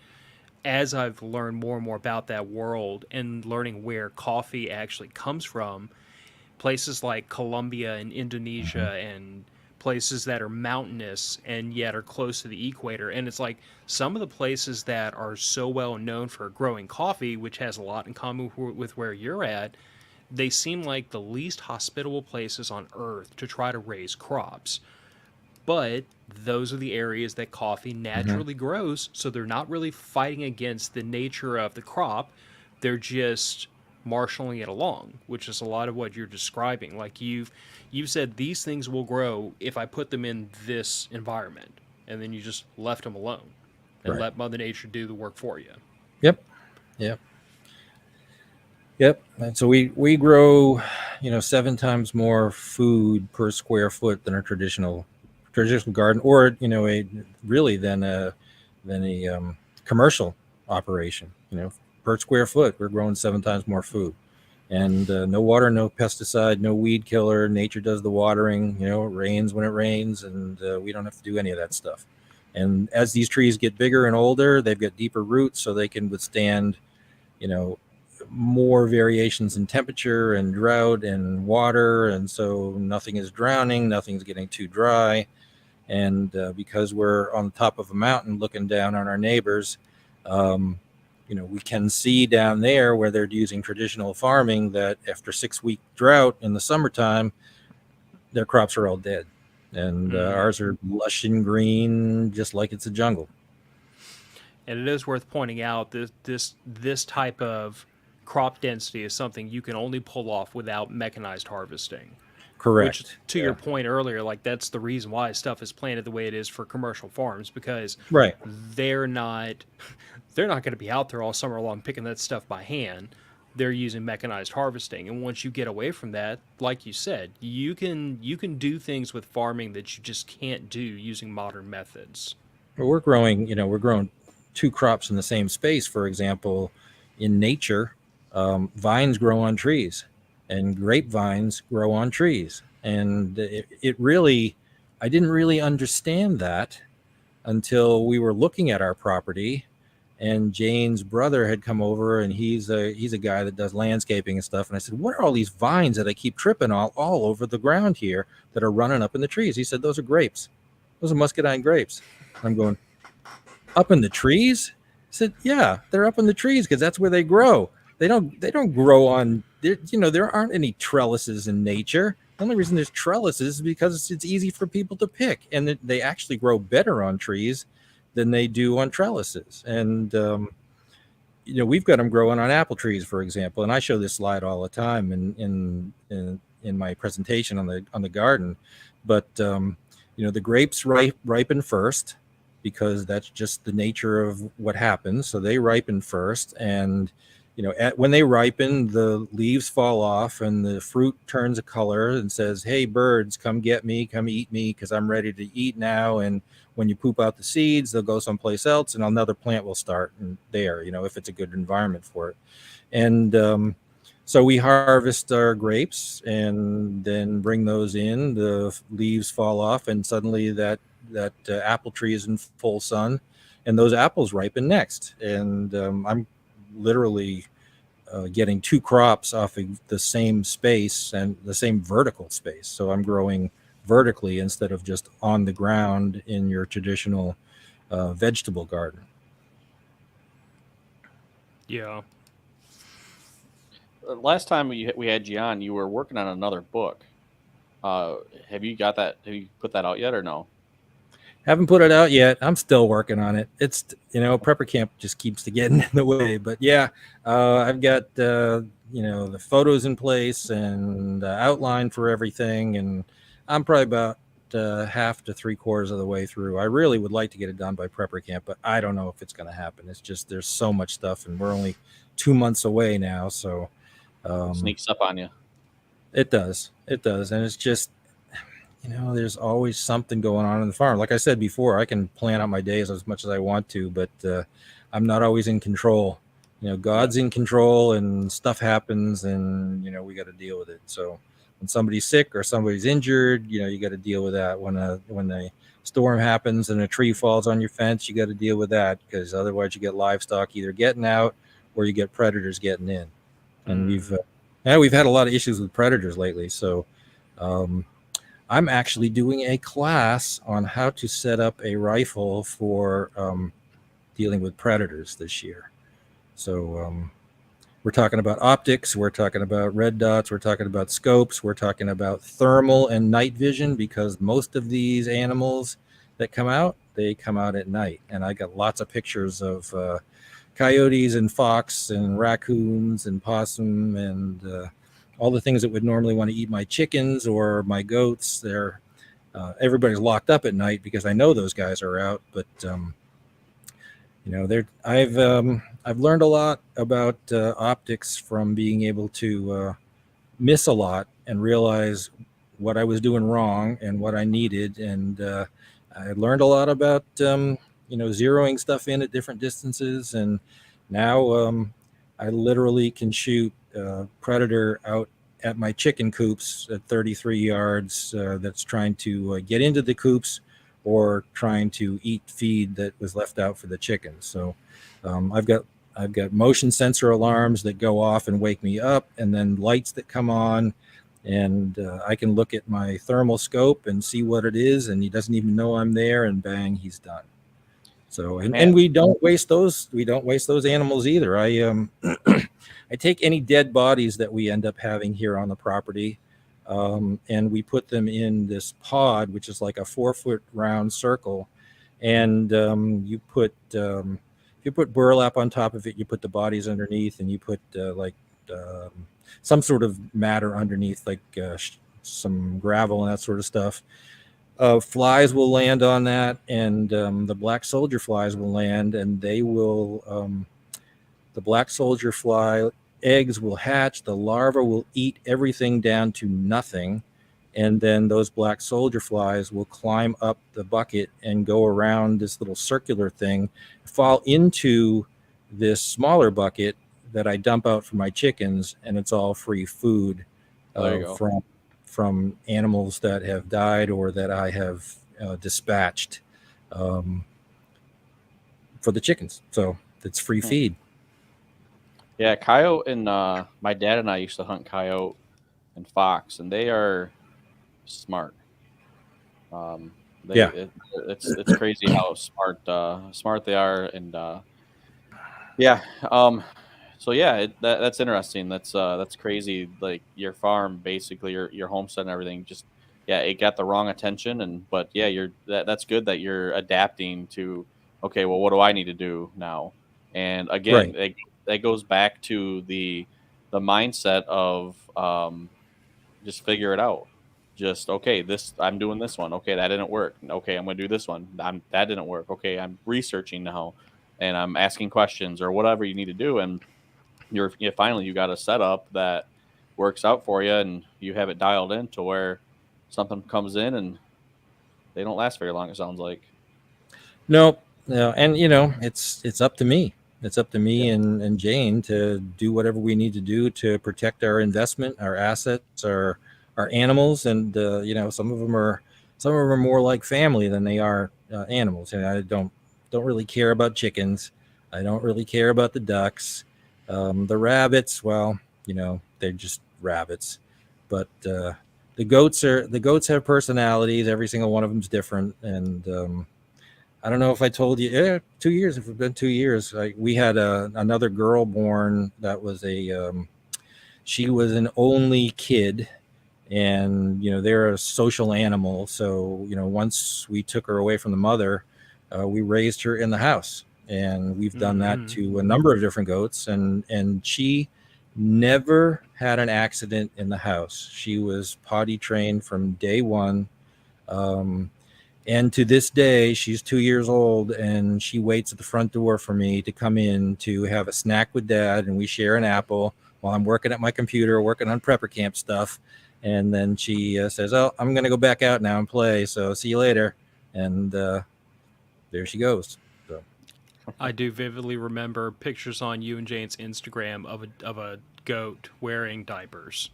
as I've learned more and more about that world and learning where coffee actually comes from, places like Colombia and Indonesia and places that are mountainous and yet are close to the equator. And it's like some of the places that are so well known for growing coffee, which has a lot in common with where you're at, they seem like the least hospitable places on earth to try to raise crops. But those are the areas that coffee naturally grows, so they're not really fighting against the nature of the crop. They're just marshaling it along, which is a lot of what you're describing. Like you've said these things will grow if I put them in this environment, and then you just left them alone and let Mother Nature do the work for you. Yep. And so we grow, 7 times more food per square foot than a traditional garden, or than a commercial operation. Per square foot, we're growing 7 times more food, and no water, no pesticide, no weed killer. Nature does the watering. It rains when it rains, and we don't have to do any of that stuff. And as these trees get bigger and older, they've got deeper roots, so they can withstand, more variations in temperature and drought and water, and so nothing is drowning, nothing's getting too dry. And because we're on the top of a mountain looking down on our neighbors, we can see down there where they're using traditional farming that after 6-week drought in the summertime, their crops are all dead, and ours are lush and green, just like it's a jungle. And it is worth pointing out that this type of crop density is something you can only pull off without mechanized harvesting. Which, Correct. to Yeah. your point earlier, like that's the reason why stuff is planted the way it is for commercial farms, because Right. they're not they're not going to be out there all summer long picking that stuff by hand. They're using mechanized harvesting, and once you get away from that, like you said, you can do things with farming that you just can't do using modern methods. Well, we're growing two crops in the same space. For example, in nature, vines grow on trees, and grapevines grow on trees. And it really, I didn't really understand that until we were looking at our property, and Jane's brother had come over, and he's a guy that does landscaping and stuff. And I said, "What are all these vines that I keep tripping all over the ground here that are running up in the trees?" He said, "Those are grapes. Those are muscadine grapes." I'm going, "Up in the trees?" I said, "Yeah, they're up in the trees because that's where they grow. They don't grow on there. There aren't any trellises in nature. The only reason there's trellises is because it's easy for people to pick, and they actually grow better on trees than they do on trellises. And we've got them growing on apple trees, for example. And I show this slide all the time in my presentation on the garden. But the grapes ripen first, because that's just the nature of what happens. So they ripen first, and when they ripen, the leaves fall off and the fruit turns a color and says, "Hey, birds, come get me, come eat me, because I'm ready to eat now." And when you poop out the seeds, they'll go someplace else, and another plant will start there, if it's a good environment for it. And so we harvest our grapes and then bring those in. The leaves fall off, and suddenly that apple tree is in full sun, and those apples ripen next. And I'm literally getting two crops off of the same space and the same vertical space. So I'm growing vertically instead of just on the ground in your traditional vegetable garden. Yeah. Last time we had you on, you were working on another book. Have you got that? Have you put that out yet, or no? Haven't put it out yet. I'm still working on it. It's prepper camp just keeps getting in the way. But yeah, I've got the photos in place and outline for everything, and I'm probably about half to 3/4 of the way through. I really would like to get it done by prepper camp, but I don't know if it's going to happen. It's just there's so much stuff, and we're only 2 months away now, so Sneaks up on you. It does, and it's just there's always something going on the farm. Like I said before, I can plan out my days as much as I want to, but I'm not always in control. God's in control, and stuff happens, and we got to deal with it. So when somebody's sick or somebody's injured, you got to deal with that. When a storm happens and a tree falls on your fence, you got to deal with that, because otherwise you get livestock either getting out or you get predators getting in. And we've had a lot of issues with predators lately. So I'm actually doing a class on how to set up a rifle for dealing with predators this year. So we're talking about optics, we're talking about red dots, we're talking about scopes, we're talking about thermal and night vision, because most of these animals that come out, they come out at night. And I got lots of pictures of coyotes and fox and raccoons and possum and all the things that would normally want to eat my chickens or my goats. They're everybody's locked up at night because I know those guys are out. But I've learned a lot about optics from being able to miss a lot and realize what I was doing wrong and what I needed. And I learned a lot about zeroing stuff in at different distances. And now I literally can shoot predator out at my chicken coops at 33 yards that's trying to get into the coops or trying to eat feed that was left out for the chickens. So I've got motion sensor alarms that go off and wake me up, and then lights that come on, and I can look at my thermal scope and see what it is, and he doesn't even know I'm there, and bang, he's done. So and we don't waste those animals either. I take any dead bodies that we end up having here on the property, and we put them in this pod, which is like a 4 foot round circle, and you put burlap on top of it. You put the bodies underneath, and you put um, some sort of matter underneath, like some gravel and that sort of stuff. Flies will land on that, and the black soldier flies will land, and they will. The black soldier fly eggs will hatch. The larva will eat everything down to nothing, and then those black soldier flies will climb up the bucket and go around this little circular thing, fall into this smaller bucket that I dump out for my chickens, and it's all free food There you go. from animals that have died or that I have dispatched for the chickens. So it's free feed. Yeah, coyote and my dad and I used to hunt coyote and fox, and they are smart. Yeah. It's crazy how smart they are, and yeah. So yeah, that's interesting. That's crazy. Like your farm, basically your homestead and everything, just yeah, it got the wrong attention, and but yeah, that's good that you're adapting to. Okay, well, what do I need to do now? And again, Right. that goes back to the mindset of just figure it out. Just okay, this I'm doing this one. Okay, that didn't work. Okay, I'm gonna do this one. That didn't work. Okay, I'm researching now, and I'm asking questions or whatever you need to do, and finally you got a setup that works out for you, and you have it dialed in to where something comes in and they don't last very long. It sounds like. No, no, and it's up to me. It's up to Yeah. me and Jane to do whatever we need to do to protect our investment, our assets, our animals, and some of them are more like family than they are animals. And I don't really care about chickens. I don't really care about the ducks. The rabbits, well, they're just rabbits. But the goats have personalities. Every single one of them's different, and I don't know if I told you. Yeah, 2 years. If it's been 2 years, we had another girl born. That was she was an only kid, and they're a social animal. So once we took her away from the mother, we raised her in the house, and we've done that to a number of different goats, and she never had an accident in the house. She was potty trained from day one. Um, and to this day, she's 2 years old, and she waits at the front door for me to come in to have a snack with dad, and we share an apple while I'm working at my computer, working on prepper camp stuff. And then she says, "Oh, I'm going to go back out now and play. So see you later." And there she goes. So I do vividly remember pictures on you and Jane's Instagram of a goat wearing diapers.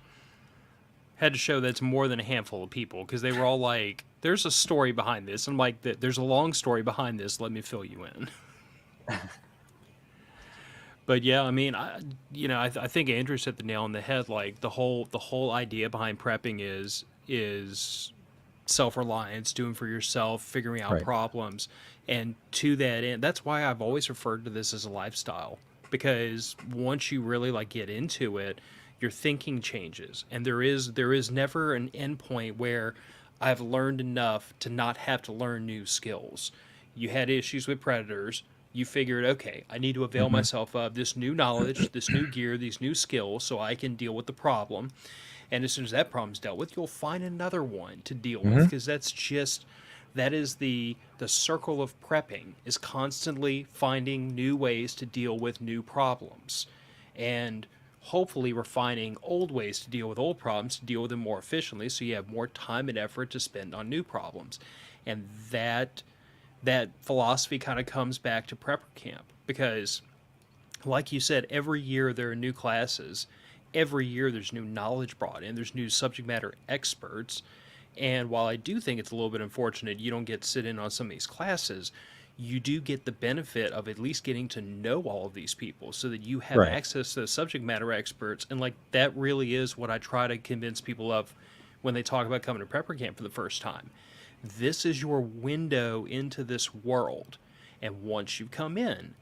Had to show that's more than a handful of people because they were all like, "There's a story behind this." I'm like, "There's a long story behind this. Let me fill you in." But yeah, I mean, I think Andrew hit the nail on the head. Like the whole idea behind prepping is self-reliance, doing for yourself, figuring out right, problems, and to that end, that's why I've always referred to this as a lifestyle. Because once you really like get into it, your thinking changes, and there is never an end point where I've learned enough to not have to learn new skills. You had issues with predators. You figured, okay, I need to avail hmm myself of this new knowledge, this new gear, these new skills, so I can deal with the problem. And as soon as that problem's dealt with, you'll find another one to deal with, hmm because that is the circle of prepping, is constantly finding new ways to deal with new problems, and hopefully refining old ways to deal with old problems to deal with them more efficiently, so you have more time and effort to spend on new problems. And that philosophy kind of comes back to prepper camp, because like you said, every year there are new classes. Every year there's new knowledge brought in. There's new subject matter experts. And while I do think it's a little bit unfortunate you don't get to sit in on some of these classes, you do get the benefit of at least getting to know all of these people so that you have right, access to the subject matter experts. And like that really is what I try to convince people of when they talk about coming to prepper camp for the first time. This is your window into this world. And once you come in,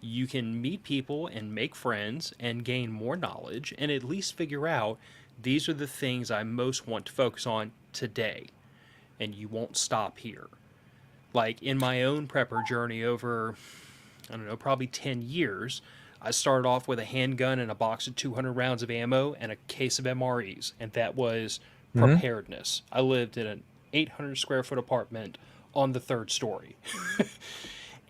you can meet people and make friends and gain more knowledge and at least figure out these are the things I most want to focus on today, and you won't stop here. Like in my own prepper journey over, I don't know, probably 10 years, I started off with a handgun and a box of 200 rounds of ammo and a case of MREs, and that was Hmm. preparedness. I lived in an 800 square foot apartment on the third story.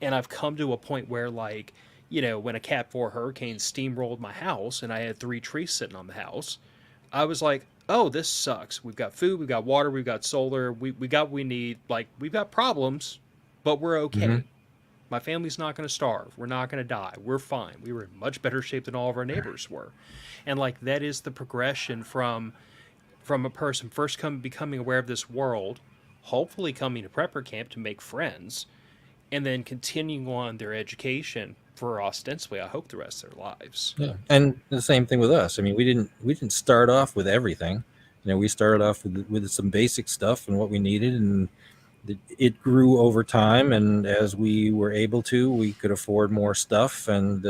And I've come to a point where, like, when a Cat 4 hurricane steamrolled my house and I had 3 trees sitting on the house, I was like, oh, this sucks. We've got food, we've got water, we've got solar, we got what we need. Like, we've got problems, but we're Hmm. okay. My family's not going to starve. We're not going to die. We're fine. We were in much better shape than all of our neighbors were. And like that is the progression from a person first becoming aware of this world, hopefully coming to prepper camp to make friends, and then continuing on their education for ostensibly, I hope, the rest of their lives. Yeah, and the same thing with us. I mean, we didn't start off with everything. We started off with some basic stuff and what we needed, and it grew over time. And as we were able to, we could afford more stuff. And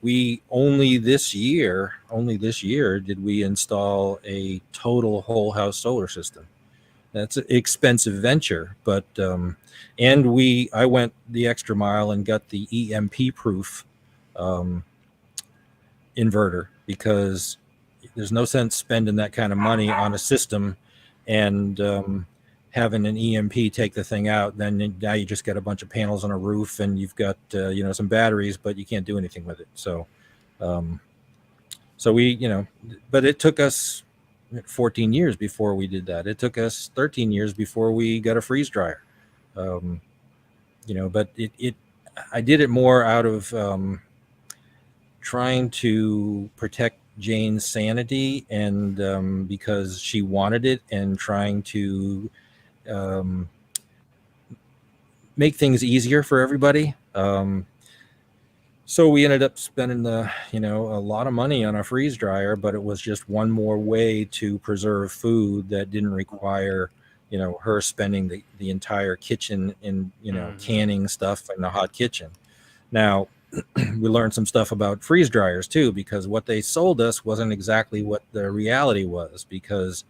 we only this year did we install a total whole house solar system. That's an expensive venture, but and I went the extra mile and got the EMP proof um, inverter, because there's no sense spending that kind of money on a system and having an EMP take the thing out. Then now you just got a bunch of panels on a roof and you've got some batteries, but you can't do anything with it. So um, so but it took us 14 years before we did that. It took us 13 years before we got a freeze dryer. Um, but I did it more out of trying to protect Jane's sanity, and because she wanted it, and trying to um, make things easier for everybody. So we ended up spending a lot of money on a freeze dryer, but it was just one more way to preserve food that didn't require, her spending the entire kitchen in, Mm-hmm. canning stuff in the hot kitchen. Now, we learned some stuff about freeze dryers too, because what they sold us wasn't exactly what the reality was, because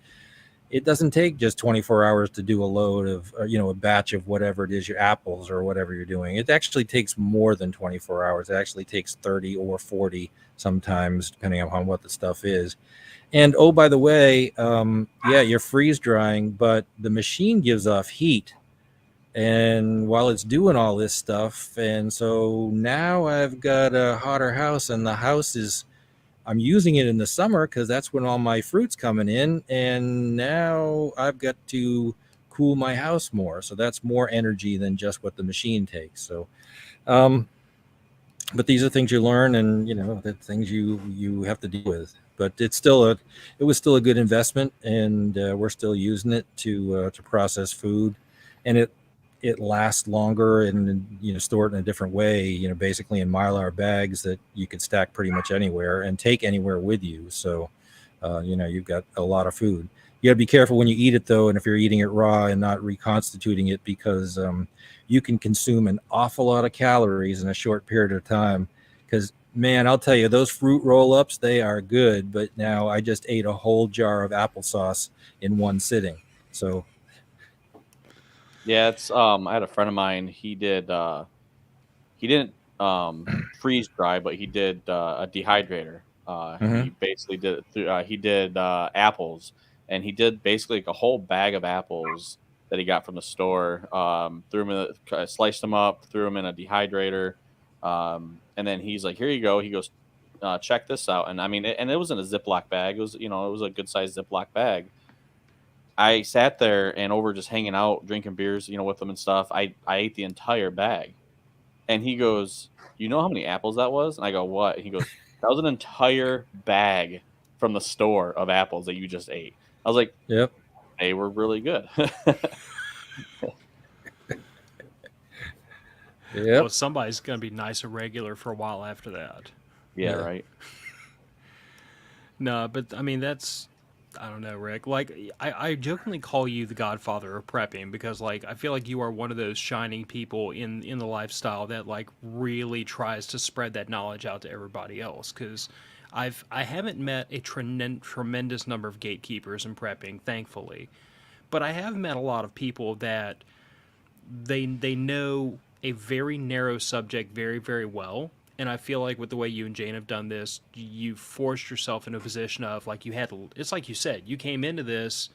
it doesn't take just 24 hours to do a load of, a batch of whatever it is, your apples or whatever you're doing. It actually takes more than 24 hours. It actually takes 30 or 40 sometimes, depending on what the stuff is. And oh, by the way, yeah, you're freeze drying, but the machine gives off heat. And while it's doing all this stuff, and so now I've got a hotter house, and the house is, I'm using it in the summer because that's when all my fruit's coming in, and now I've got to cool my house more. So that's more energy than just what the machine takes. So, um, but these are things you learn, and the things you have to deal with. But it was still a good investment, and we're still using it to process food, and it lasts longer, and store it in a different way. Basically in Mylar bags that you could stack pretty much anywhere and take anywhere with you. So, you've got a lot of food. You got to be careful when you eat it though, and if you're eating it raw and not reconstituting it, because you can consume an awful lot of calories in a short period of time. Because man, I'll tell you, those fruit roll-ups, they are good. But now I just ate a whole jar of applesauce in one sitting. So, Yeah, it's I had a friend of mine, he didn't freeze dry, but he did a dehydrator. He mhm. basically did it through he did apples, and he did basically like a whole bag of apples that he got from the store. Threw them sliced them up, threw them in a dehydrator, and then he's like, "Here you go." He goes, "Check this out." And I mean, and it wasn't a Ziploc bag. It was it was a good sized Ziploc bag. I sat there and over just hanging out, drinking beers, with them and stuff. I ate the entire bag, and he goes, "You know how many apples that was?" And I go, "What?" He goes, "That was an entire bag from the store of apples that you just ate." I was like, Yep. "They were really good." Well, Yep. somebody's going to be nice and regular for a while after that. Yeah, Yeah. right. No, but I mean, I don't know, Rick. Like, I jokingly call you the godfather of prepping because, like, I feel like you are one of those shining people in the lifestyle that, like, really tries to spread that knowledge out to everybody else. Because I haven't met a tremendous number of gatekeepers in prepping, thankfully, but I have met a lot of people that they know a very narrow subject very, very well. And I feel like with the way you and Jane have done this, you forced yourself into a position of like you had to. It's like you said, you came into this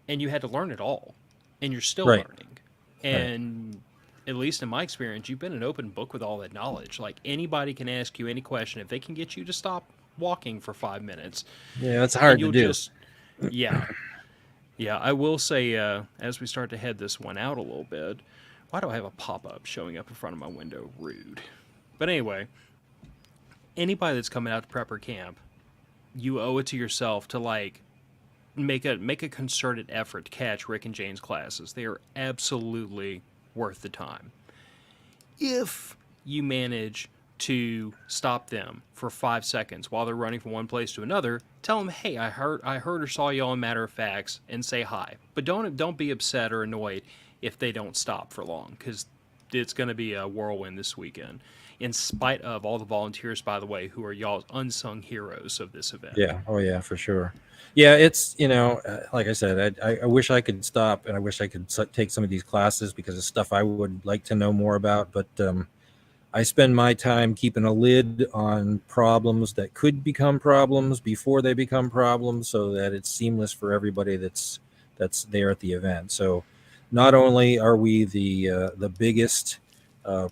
and you had to learn it all, and you're still Right. learning. Right. And at least in my experience, you've been an open book with all that knowledge. Like anybody can ask you any question if they can get you to stop walking for 5 minutes, Yeah, that's and hard to you'll do. just yeah. Yeah, I will say, as we start to head this one out a little bit, why do I have a pop up showing up in front of my window? Rude. But anyway, anybody that's coming out to prepper camp, you owe it to yourself to like make a concerted effort to catch Rick and Jane's classes. They are absolutely worth the time. If you manage to stop them for 5 seconds while they're running from one place to another, tell them, "Hey, I heard or saw y'all in matter of facts," and say hi. But don't be upset or annoyed if they don't stop for long, because it's going to be a whirlwind this weekend. In spite of all the volunteers, by the way, who are y'all's unsung heroes of this event. Yeah. Oh, yeah, for sure. Yeah, it's, like I said, I wish I could stop, and I wish I could take some of these classes because it's stuff I would like to know more about. But I spend my time keeping a lid on problems that could become problems before they become problems, so that it's seamless for everybody that's there at the event. So not only are we the biggest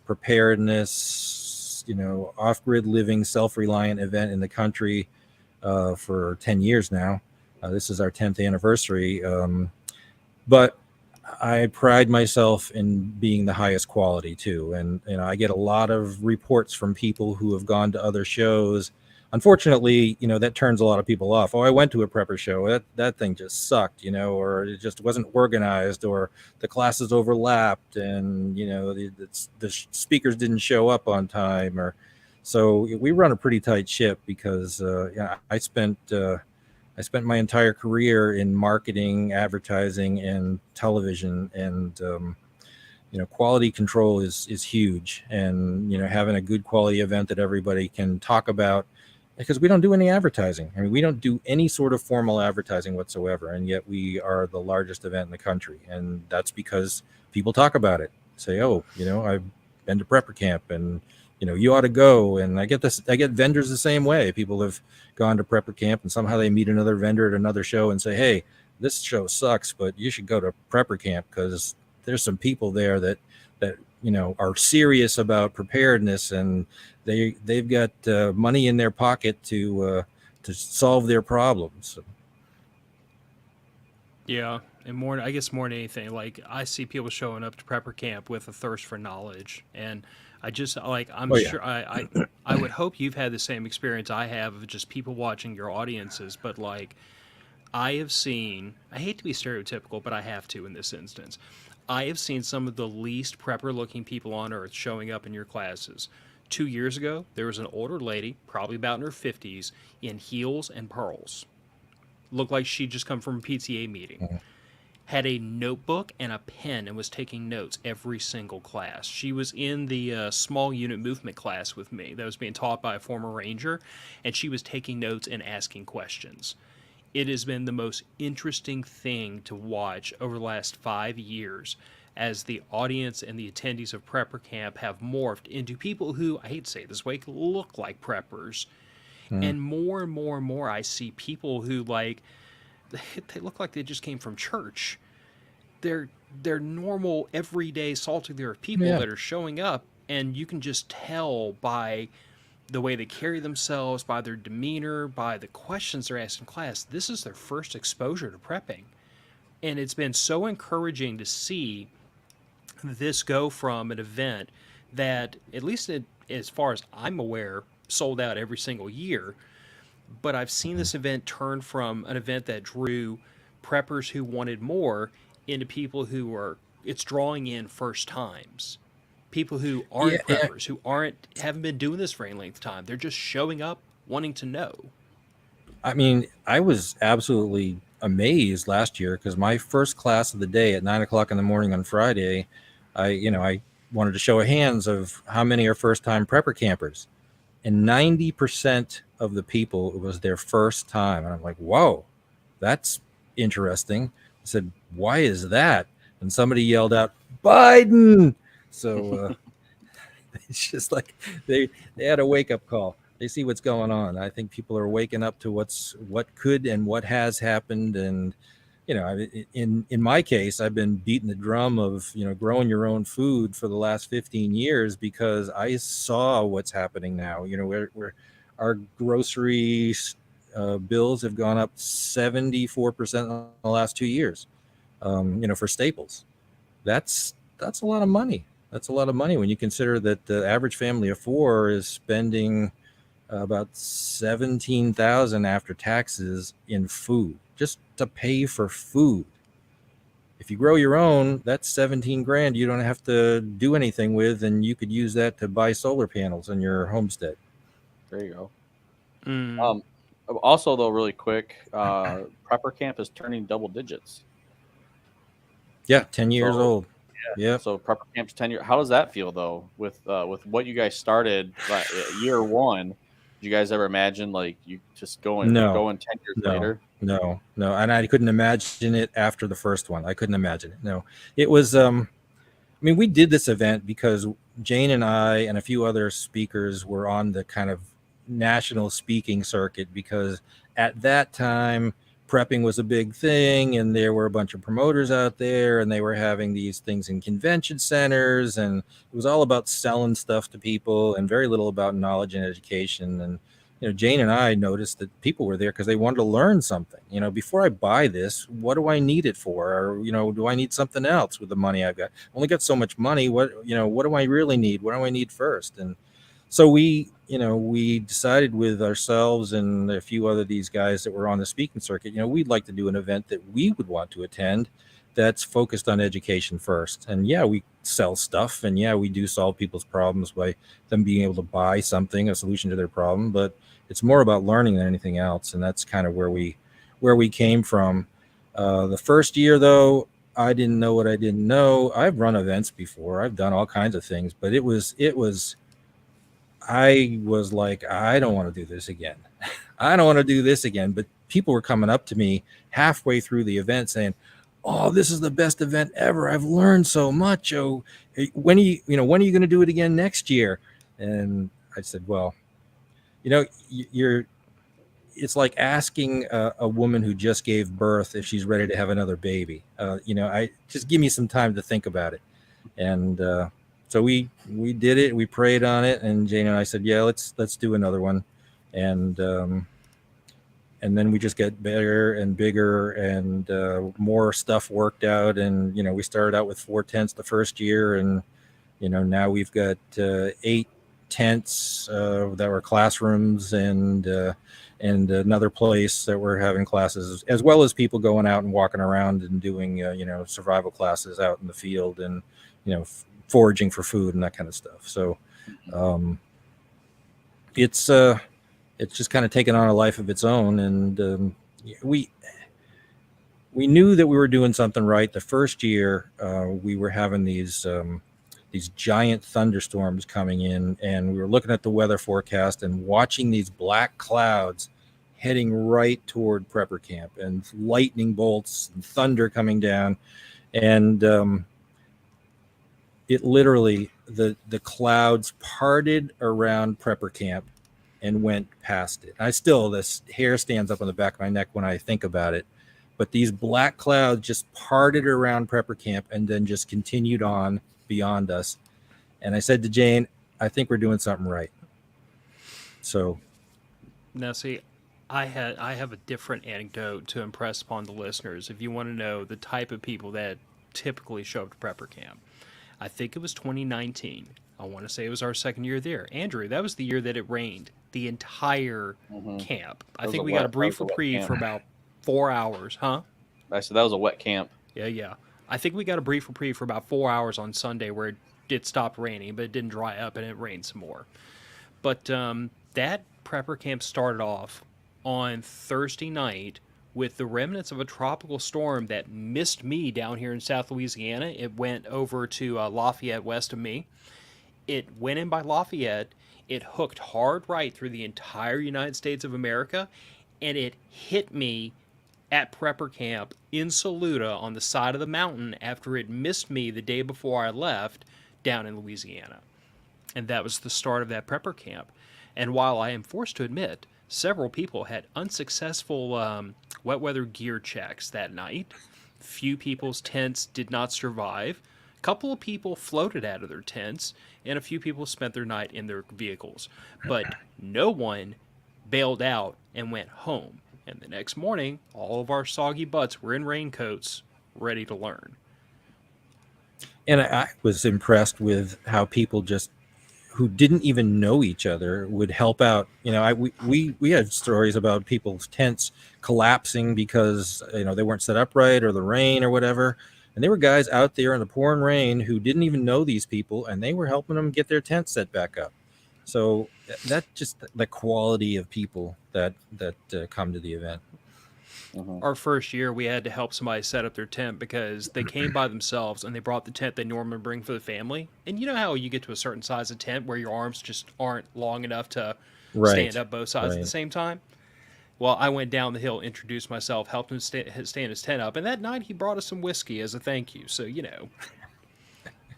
preparedness, off-grid living, self-reliant event in the country for 10 years now. This is our 10th anniversary. But I pride myself in being the highest quality too. And, I get a lot of reports from people who have gone to other shows. Unfortunately, that turns a lot of people off. Oh, I went to a prepper show. That thing just sucked, or it just wasn't organized, or the classes overlapped, and, the speakers didn't show up on time. So we run a pretty tight ship because, I spent my entire career in marketing, advertising, and television, and quality control is huge. And having a good quality event that everybody can talk about, because we don't do any advertising. I mean, we don't do any sort of formal advertising whatsoever, and yet we are the largest event in the country, and that's because people talk about it. Say, oh, I've been to prepper camp, and you ought to go. And I get vendors the same way. People have gone to prepper camp and somehow they meet another vendor at another show and say, hey, this show sucks, but you should go to prepper camp because there's some people there that are serious about preparedness, and they've got money in their pocket to solve their problems. Yeah, and I guess more than anything, like I see people showing up to prepper camp with a thirst for knowledge, and I just like I'm Oh, yeah. sure I would hope you've had the same experience I have of just people watching your audiences, but like I have seen, I hate to be stereotypical, but I have to in this instance. I have seen some of the least prepper looking people on earth showing up in your classes. 2 years ago, there was an older lady, probably about in her 50s, in heels and pearls. Looked like she'd just come from a PTA meeting. Had a notebook and a pen and was taking notes every single class. She was in the small unit movement class with me that was being taught by a former ranger, and she was taking notes and asking questions. It has been the most interesting thing to watch over the last 5 years as the audience and the attendees of prepper camp have morphed into people who, I hate to say it this way, look like preppers. And more and more and more I see people who like they look like they just came from church. They're normal, everyday, salty there are people Yeah. that are showing up, and you can just tell by the way they carry themselves, by their demeanor, by the questions they're asked in class. This is their first exposure to prepping. And it's been so encouraging to see this go from an event that, at least as far as I'm aware, sold out every single year. But I've seen this event turn from an event that drew preppers who wanted more into people who are, it's drawing in first times. People who aren't Yeah. preppers, who haven't been doing this for any length of time. They're just showing up wanting to know. I mean, I was absolutely amazed last year because my first class of the day at 9:00 in the morning on Friday, I wanted to show of hands of how many are first time prepper campers. and 90% of the people, it was their first time. And I'm like, whoa, that's interesting. I said, why is that? And somebody yelled out, Biden. So it's just like they had a wake up call. They see what's going on. I think people are waking up to what could and what has happened. And in my case, I've been beating the drum of growing your own food for the last 15 years because I saw what's happening now. Where our grocery bills have gone up 74% in the last 2 years. For staples, that's a lot of money. That's a lot of money when you consider that the average family of four is spending about 17,000 after taxes in food, just to pay for food. If you grow your own, that's 17 grand you don't have to do anything with, and you could use that to buy solar panels on your homestead. There you go. Mm. Also, though, really quick, Prepper Camp is turning double digits. Yeah, 10 years So old. Yep. so Prepper Camp's 10 year. How does that feel though? With what you guys started year one, did you guys ever imagine like you just going No, 10 years no, later? no, no. And I couldn't imagine it after the first one. I couldn't imagine it. No, it was, I mean, we did this event because Jane and I and a few other speakers were on the kind of national speaking circuit, because at that time prepping was a big thing and there were a bunch of promoters out there and they were having these things in convention centers, and it was all about selling stuff to people and very little about knowledge and education. And Jane and I noticed that people were there because they wanted to learn something. Before I buy this, what do I need it for? Or do I need something else with the money I've got? I only got so much money. What do I really need? What do I need first? And so we decided with ourselves and a few other these guys that were on the speaking circuit, we'd like to do an event that we would want to attend that's focused on education first. And yeah, we sell stuff, and yeah, we do solve people's problems by them being able to buy something, a solution to their problem, but it's more about learning than anything else. And that's kind of where we came from. The first year, though, I didn't know what I didn't know. I've run events before. I've done all kinds of things, but I was like, I don't want to do this again. I don't want to do this again. But people were coming up to me halfway through the event saying, "Oh, this is the best event ever. I've learned so much. Oh, when are you going to do it again next year?" And I said, "Well, it's like asking a woman who just gave birth if she's ready to have another baby. I just give me some time to think about it." And so we did it. We prayed on it, and Jane and I said, "Yeah, let's do another one." And then we just get better and bigger, and more stuff worked out. And we started out with 4 tents the first year, and now we've got 8 tents that were classrooms, and another place that we're having classes, as well as people going out and walking around and doing survival classes out in the field, and foraging for food and that kind of stuff. So it's just kind of taken on a life of its own. And we knew that we were doing something right. The first year we were having these giant thunderstorms coming in, and we were looking at the weather forecast and watching these black clouds heading right toward Prepper Camp, and lightning bolts and thunder coming down. And it literally, the clouds parted around Prepper Camp and went past it. This hair stands up on the back of my neck when I think about it. But these black clouds just parted around Prepper Camp and then just continued on beyond us. And I said to Jane, I think we're doing something right. So Now, see, I have a different anecdote to impress upon the listeners. If you want to know the type of people that typically show up to Prepper Camp, I think it was 2019. I want to say it was our second year there. Andrew, that was the year that it rained the entire camp. I think we got a brief reprieve for about 4 hours, huh? I said that was a wet camp. Yeah. I think we got a brief reprieve for about 4 hours on Sunday where it stopped raining, but it didn't dry up and it rained some more. But that Prepper Camp started off on Thursday night with the remnants of a tropical storm that missed me down here in South Louisiana. It went over to Lafayette west of me. It went in by Lafayette. It hooked hard right through the entire United States of America, and it hit me at prepper camp in Saluda on the side of the mountain after it missed me the day before I left down in Louisiana. And that was the start of that prepper camp. And while I am forced to admit, several people had unsuccessful wet weather gear checks that night. Few people's tents did not survive. A couple of people floated out of their tents, and a few people spent their night in their vehicles. But no one bailed out and went home. And the next morning, all of our soggy butts were in raincoats, ready to learn. And I was impressed with how people just who didn't even know each other would help out. We had stories about people's tents collapsing because they weren't set up right, or the rain or whatever. And there were guys out there in the pouring rain who didn't even know these people, and they were helping them get their tent set back up. So that's just the quality of people that come to the event. Our first year, we had to help somebody set up their tent because they came by themselves and they brought the tent they normally bring for the family. And you know how you get to a certain size of tent where your arms just aren't long enough to stand up both sides at the same time? Well, I went down the hill, introduced myself, helped him stand his tent up, and that night he brought us some whiskey as a thank you. So,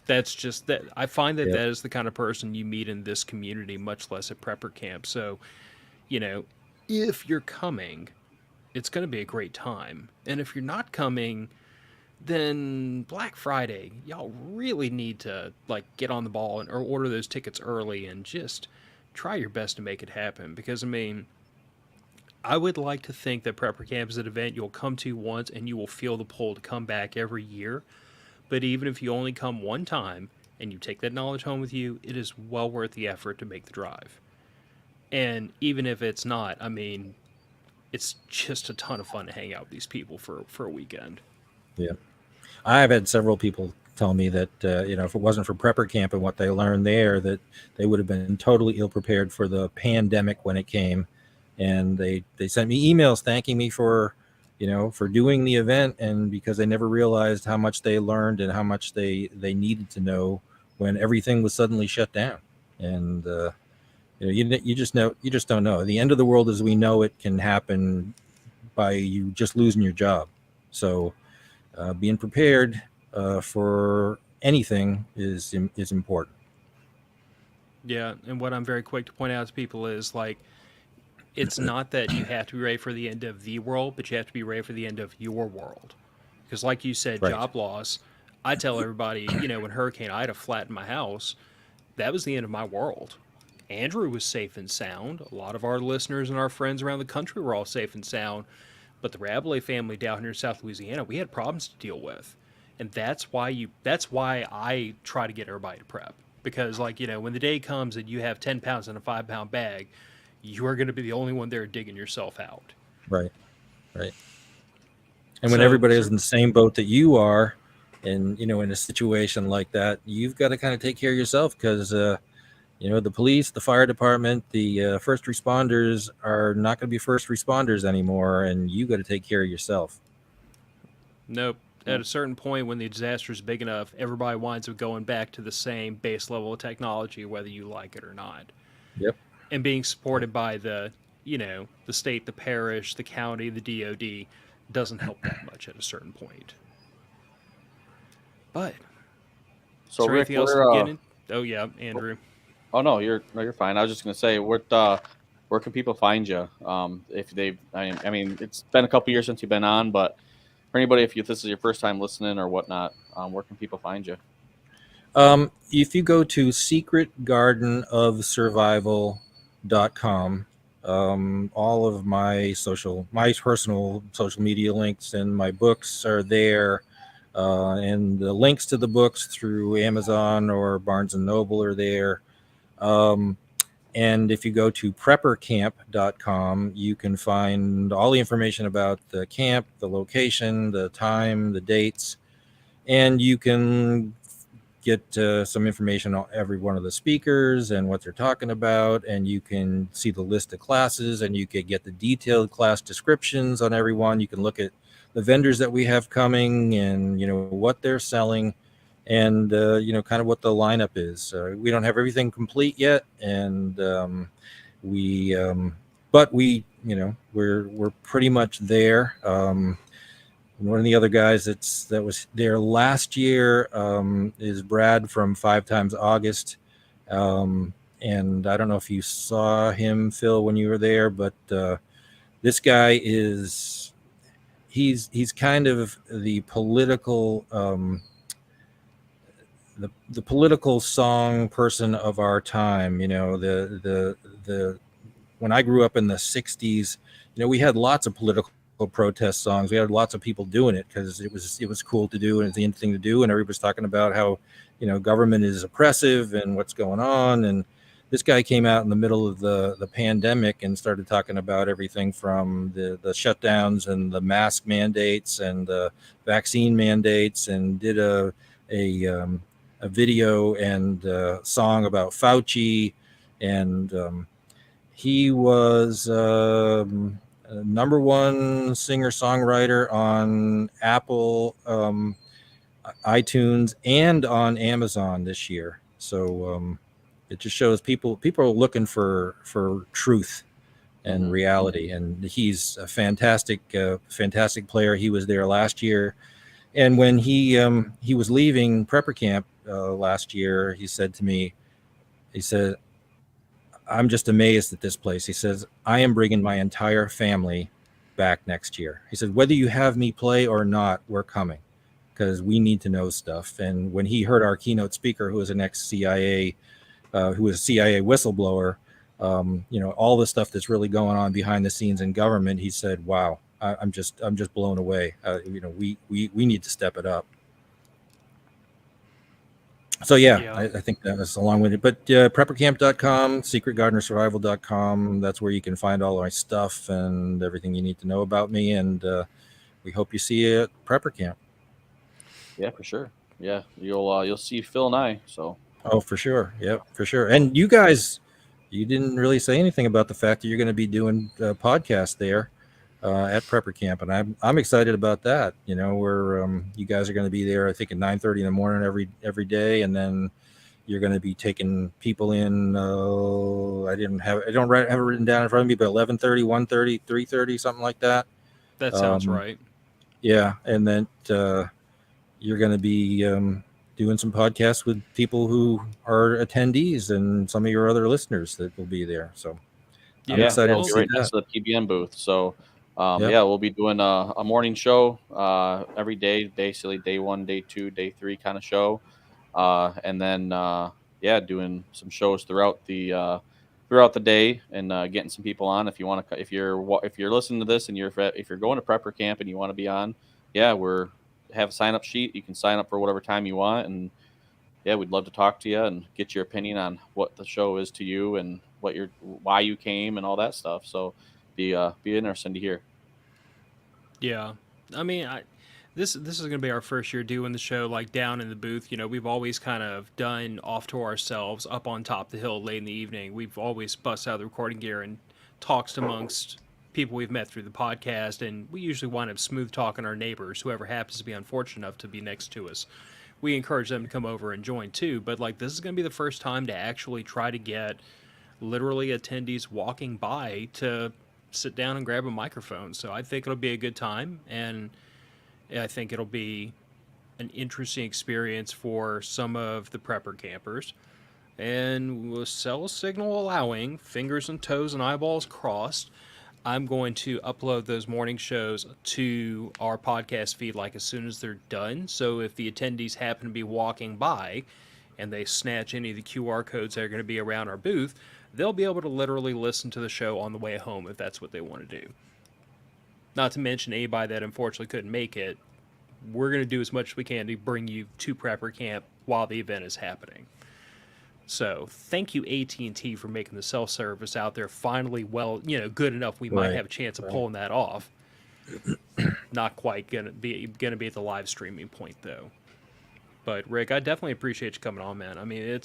that's just that. I find that that is the kind of person you meet in this community, much less at prepper camp. So, if you're coming, it's going to be a great time. And if you're not coming, then Black Friday, y'all really need to get on the ball or order those tickets early and just try your best to make it happen. Because I would like to think that prepper camp is an event you'll come to once and you will feel the pull to come back every year. But even if you only come one time and you take that knowledge home with you, it is well worth the effort to make the drive. And even if it's not, it's just a ton of fun to hang out with these people for a weekend. Yeah. I've had several people tell me that, if it wasn't for prepper camp and what they learned there, that they would have been totally ill prepared for the pandemic when it came. And they sent me emails thanking me for doing the event, and because they never realized how much they learned and how much they needed to know when everything was suddenly shut down. And, you just don't know. The end of the world as we know it can happen by you just losing your job. So being prepared for anything is important. Yeah, and what I'm very quick to point out to people is it's not that you have to be ready for the end of the world, but you have to be ready for the end of your world. Because like you said, job loss, I tell everybody, when Hurricane Ida flattened my house, that was the end of my world. Andrew was safe and sound. A lot of our listeners and our friends around the country were all safe and sound. But the Rabalais family down here in South Louisiana, we had problems to deal with. And that's why I try to get everybody to prep. Because when the day comes and you have 10 pounds in a 5-pound bag, you are going to be the only one there digging yourself out. Right. And when everybody is in the same boat that you are, and, in a situation like that, you've got to kind of take care of yourself because, the police, the fire department, the first responders are not going to be first responders anymore, and you got to take care of yourself. Nope. At a certain point, when the disaster is big enough, everybody winds up going back to the same base level of technology, whether you like it or not. Yep. And being supported by the state, the parish, the county, the DOD doesn't help that much at a certain point. But so is there Rick, anything else to get in? Oh yeah, Andrew. Oh no, you're fine. I was just gonna say, where can people find you? If they've, it's been a couple years since you've been on, but for anybody, if this is your first time listening or whatnot, where can people find you? If you go to secretgardenofsurvival.com, all of my personal social media links and my books are there, and the links to the books through Amazon or Barnes and Noble are there. And if you go to preppercamp.com, you can find all the information about the camp, the location, the time, the dates, and you can get some information on every one of the speakers and what they're talking about, and you can see the list of classes, and you can get the detailed class descriptions on everyone. You can look at the vendors that we have coming and what they're selling, and kind of what the lineup is. We don't have everything complete yet, and we but we're pretty much there. One of the other guys that was there last year is Brad from 5 Times August. And I don't know if you saw him, Phil, when you were there, but this guy he's kind of the political the political song person of our time. The when I grew up in the 60s, we had lots of political protest songs. We had lots of people doing it because it was cool to do and it's the thing to do, and everybody's talking about how government is oppressive and what's going on. And this guy came out in the middle of the pandemic and started talking about everything from the shutdowns and the mask mandates and the vaccine mandates, and did a video and song about Fauci. And he was number one singer-songwriter on Apple iTunes and on Amazon this year. So it just shows people are looking for truth and reality, and he's a fantastic player. He was there last year, and when he was leaving prepper camp last year, he said to me, he said, "I'm just amazed at this place." He says, "I am bringing my entire family back next year." He said, "Whether you have me play or not, we're coming, because we need to know stuff." And when he heard our keynote speaker, who was an ex-CIA, who was a CIA whistleblower, all the stuff that's really going on behind the scenes in government, he said, "Wow, I'm just blown away. We need to step it up." So yeah. I think that was a long-winded, but preppercamp.com, secretgardenersurvival.com, that's where you can find all my stuff and everything you need to know about me. And we hope you see you at Prepper Camp. Yeah, for sure. Yeah, you'll see Phil and I. So. Oh, for sure. Yep, for sure. And you guys, you didn't really say anything about the fact that you're going to be doing a podcast there at Prepper Camp, and I'm excited about that. Where you guys are going to be there, I think at 9:30 in the morning every day, and then you're going to be taking people in. I don't have it written down in front of me, but 11:30, 1:30, 3:30, something like that. That sounds right. Yeah, and then you're going to be doing some podcasts with people who are attendees and some of your other listeners that will be there. So I'm excited to see right next to the PBM booth. So we'll be doing a morning show every day, basically day 1, day 2, day 3 kind of show, and then doing some shows throughout the day, and getting some people on. If you want to, if you're listening to this and if you're going to Prepper Camp and you want to be on, have a sign up sheet. You can sign up for whatever time you want, and we'd love to talk to you and get your opinion on what the show is to you and why you came and all that stuff. So be interesting to hear. Yeah, I mean, this is going to be our first year doing the show like down in the booth. We've always kind of done off to ourselves up on top of the hill late in the evening. We've always bust out the recording gear and talked amongst people we've met through the podcast, and we usually wind up smooth talking our neighbors, whoever happens to be unfortunate enough to be next to us. We encourage them to come over and join too, but this is going to be the first time to actually try to get literally attendees walking by to sit down and grab a microphone. So I think it'll be a good time, and I think it'll be an interesting experience for some of the prepper campers. And with cell signal allowing, fingers and toes and eyeballs crossed, I'm going to upload those morning shows to our podcast feed as soon as they're done. So if the attendees happen to be walking by and they snatch any of the QR codes that are going to be around our booth, they'll be able to literally listen to the show on the way home if that's what they want to do. Not to mention anybody that unfortunately couldn't make it, we're going to do as much as we can to bring you to Prepper Camp while the event is happening. So thank you, AT&T, for making the cell service out there finally good enough we might have a chance of pulling that off. Not quite gonna be at the live streaming point though. But Rick, I definitely appreciate you coming on, man. I mean,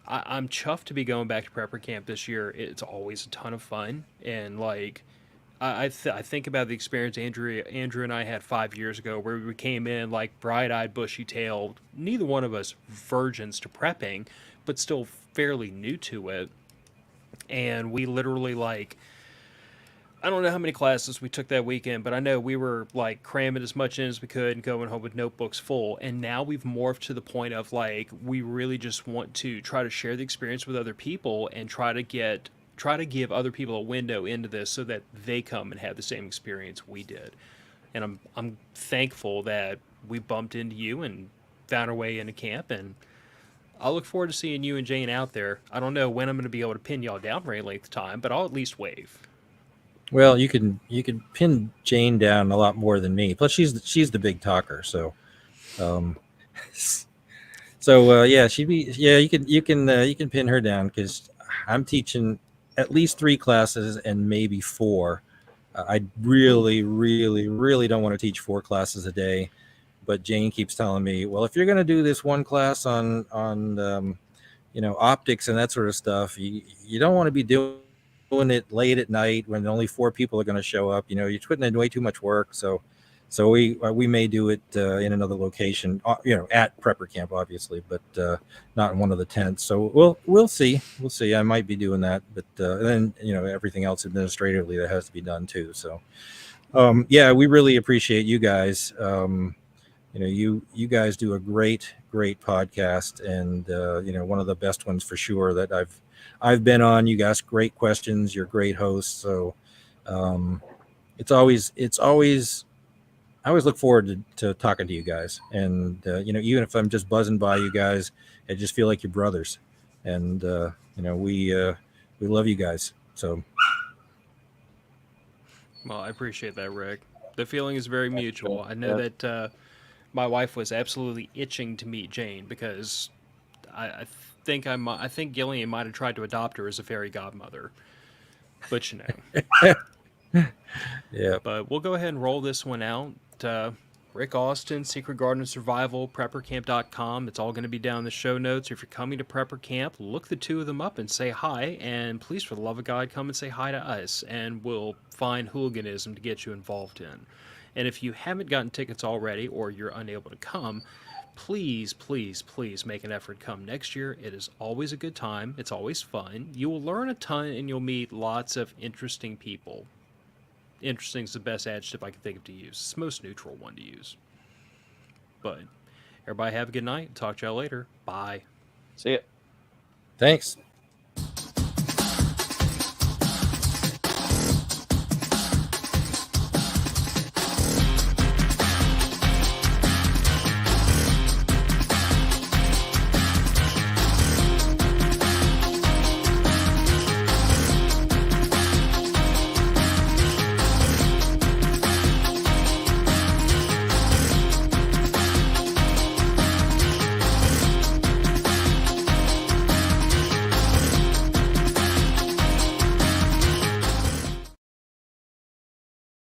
I'm chuffed to be going back to Prepper Camp this year. It's always a ton of fun, and I think about the experience Andrew and I had 5 years ago, where we came in like bright-eyed, bushy-tailed, neither one of us virgins to prepping, but still fairly new to it, and we literally like, I don't know how many classes we took that weekend, but I know we were like cramming as much in as we could and going home with notebooks full. And now we've morphed to the point of like, we really just want to try to share the experience with other people and try to give other people a window into this so that they come and have the same experience we did. And I'm thankful that we bumped into you and found our way into camp, and I look forward to seeing you and Jane out there. I don't know when I'm going to be able to pin y'all down for any length of time, but I'll at least wave. Well, you can pin Jane down a lot more than me. Plus, she's the big talker. So, um, yeah, you can pin her down because I'm teaching at least 3 classes and maybe 4. I really, really, really don't want to teach 4 classes a day, but Jane keeps telling me, well, if you're going to do this one class on optics and that sort of stuff, you don't want to be doing it late at night when only 4 people are going to show up. You're putting in way too much work. So we may do it in another location, at prepper camp, obviously, but not in one of the tents. So we'll see. We'll see. I might be doing that, but then everything else administratively that has to be done too. So yeah, we really appreciate you guys. You guys do a great podcast, and one of the best ones for sure that I've been on. You guys great questions. You're great hosts. So it's always I always look forward to talking to you guys, and even if I'm just buzzing by you guys, I just feel like you're brothers, and we love you guys. So Well, I appreciate that, Rick. The feeling is very mutual. I know Yep. that my wife was absolutely itching to meet Jane because I I think Gillian might have tried to adopt her as a fairy godmother, but yeah, But we'll go ahead and roll this one out. Rick Austin, Secret Garden of Survival, PrepperCamp.com. It's all going to be down in the show notes. If you're coming to Prepper Camp, look the two of them up and say hi. And please, for the love of God, come and say hi to us, and we'll find hooliganism to get you involved in. And if you haven't gotten tickets already or you're unable to come, please, please, please make an effort to come next year. It is always a good time. It's always fun. You will learn a ton and you'll meet lots of interesting people. Interesting is the best adjective I can think of to use. It's the most neutral one to use. But everybody have a good night. Talk to y'all later. Bye. See ya. thanks.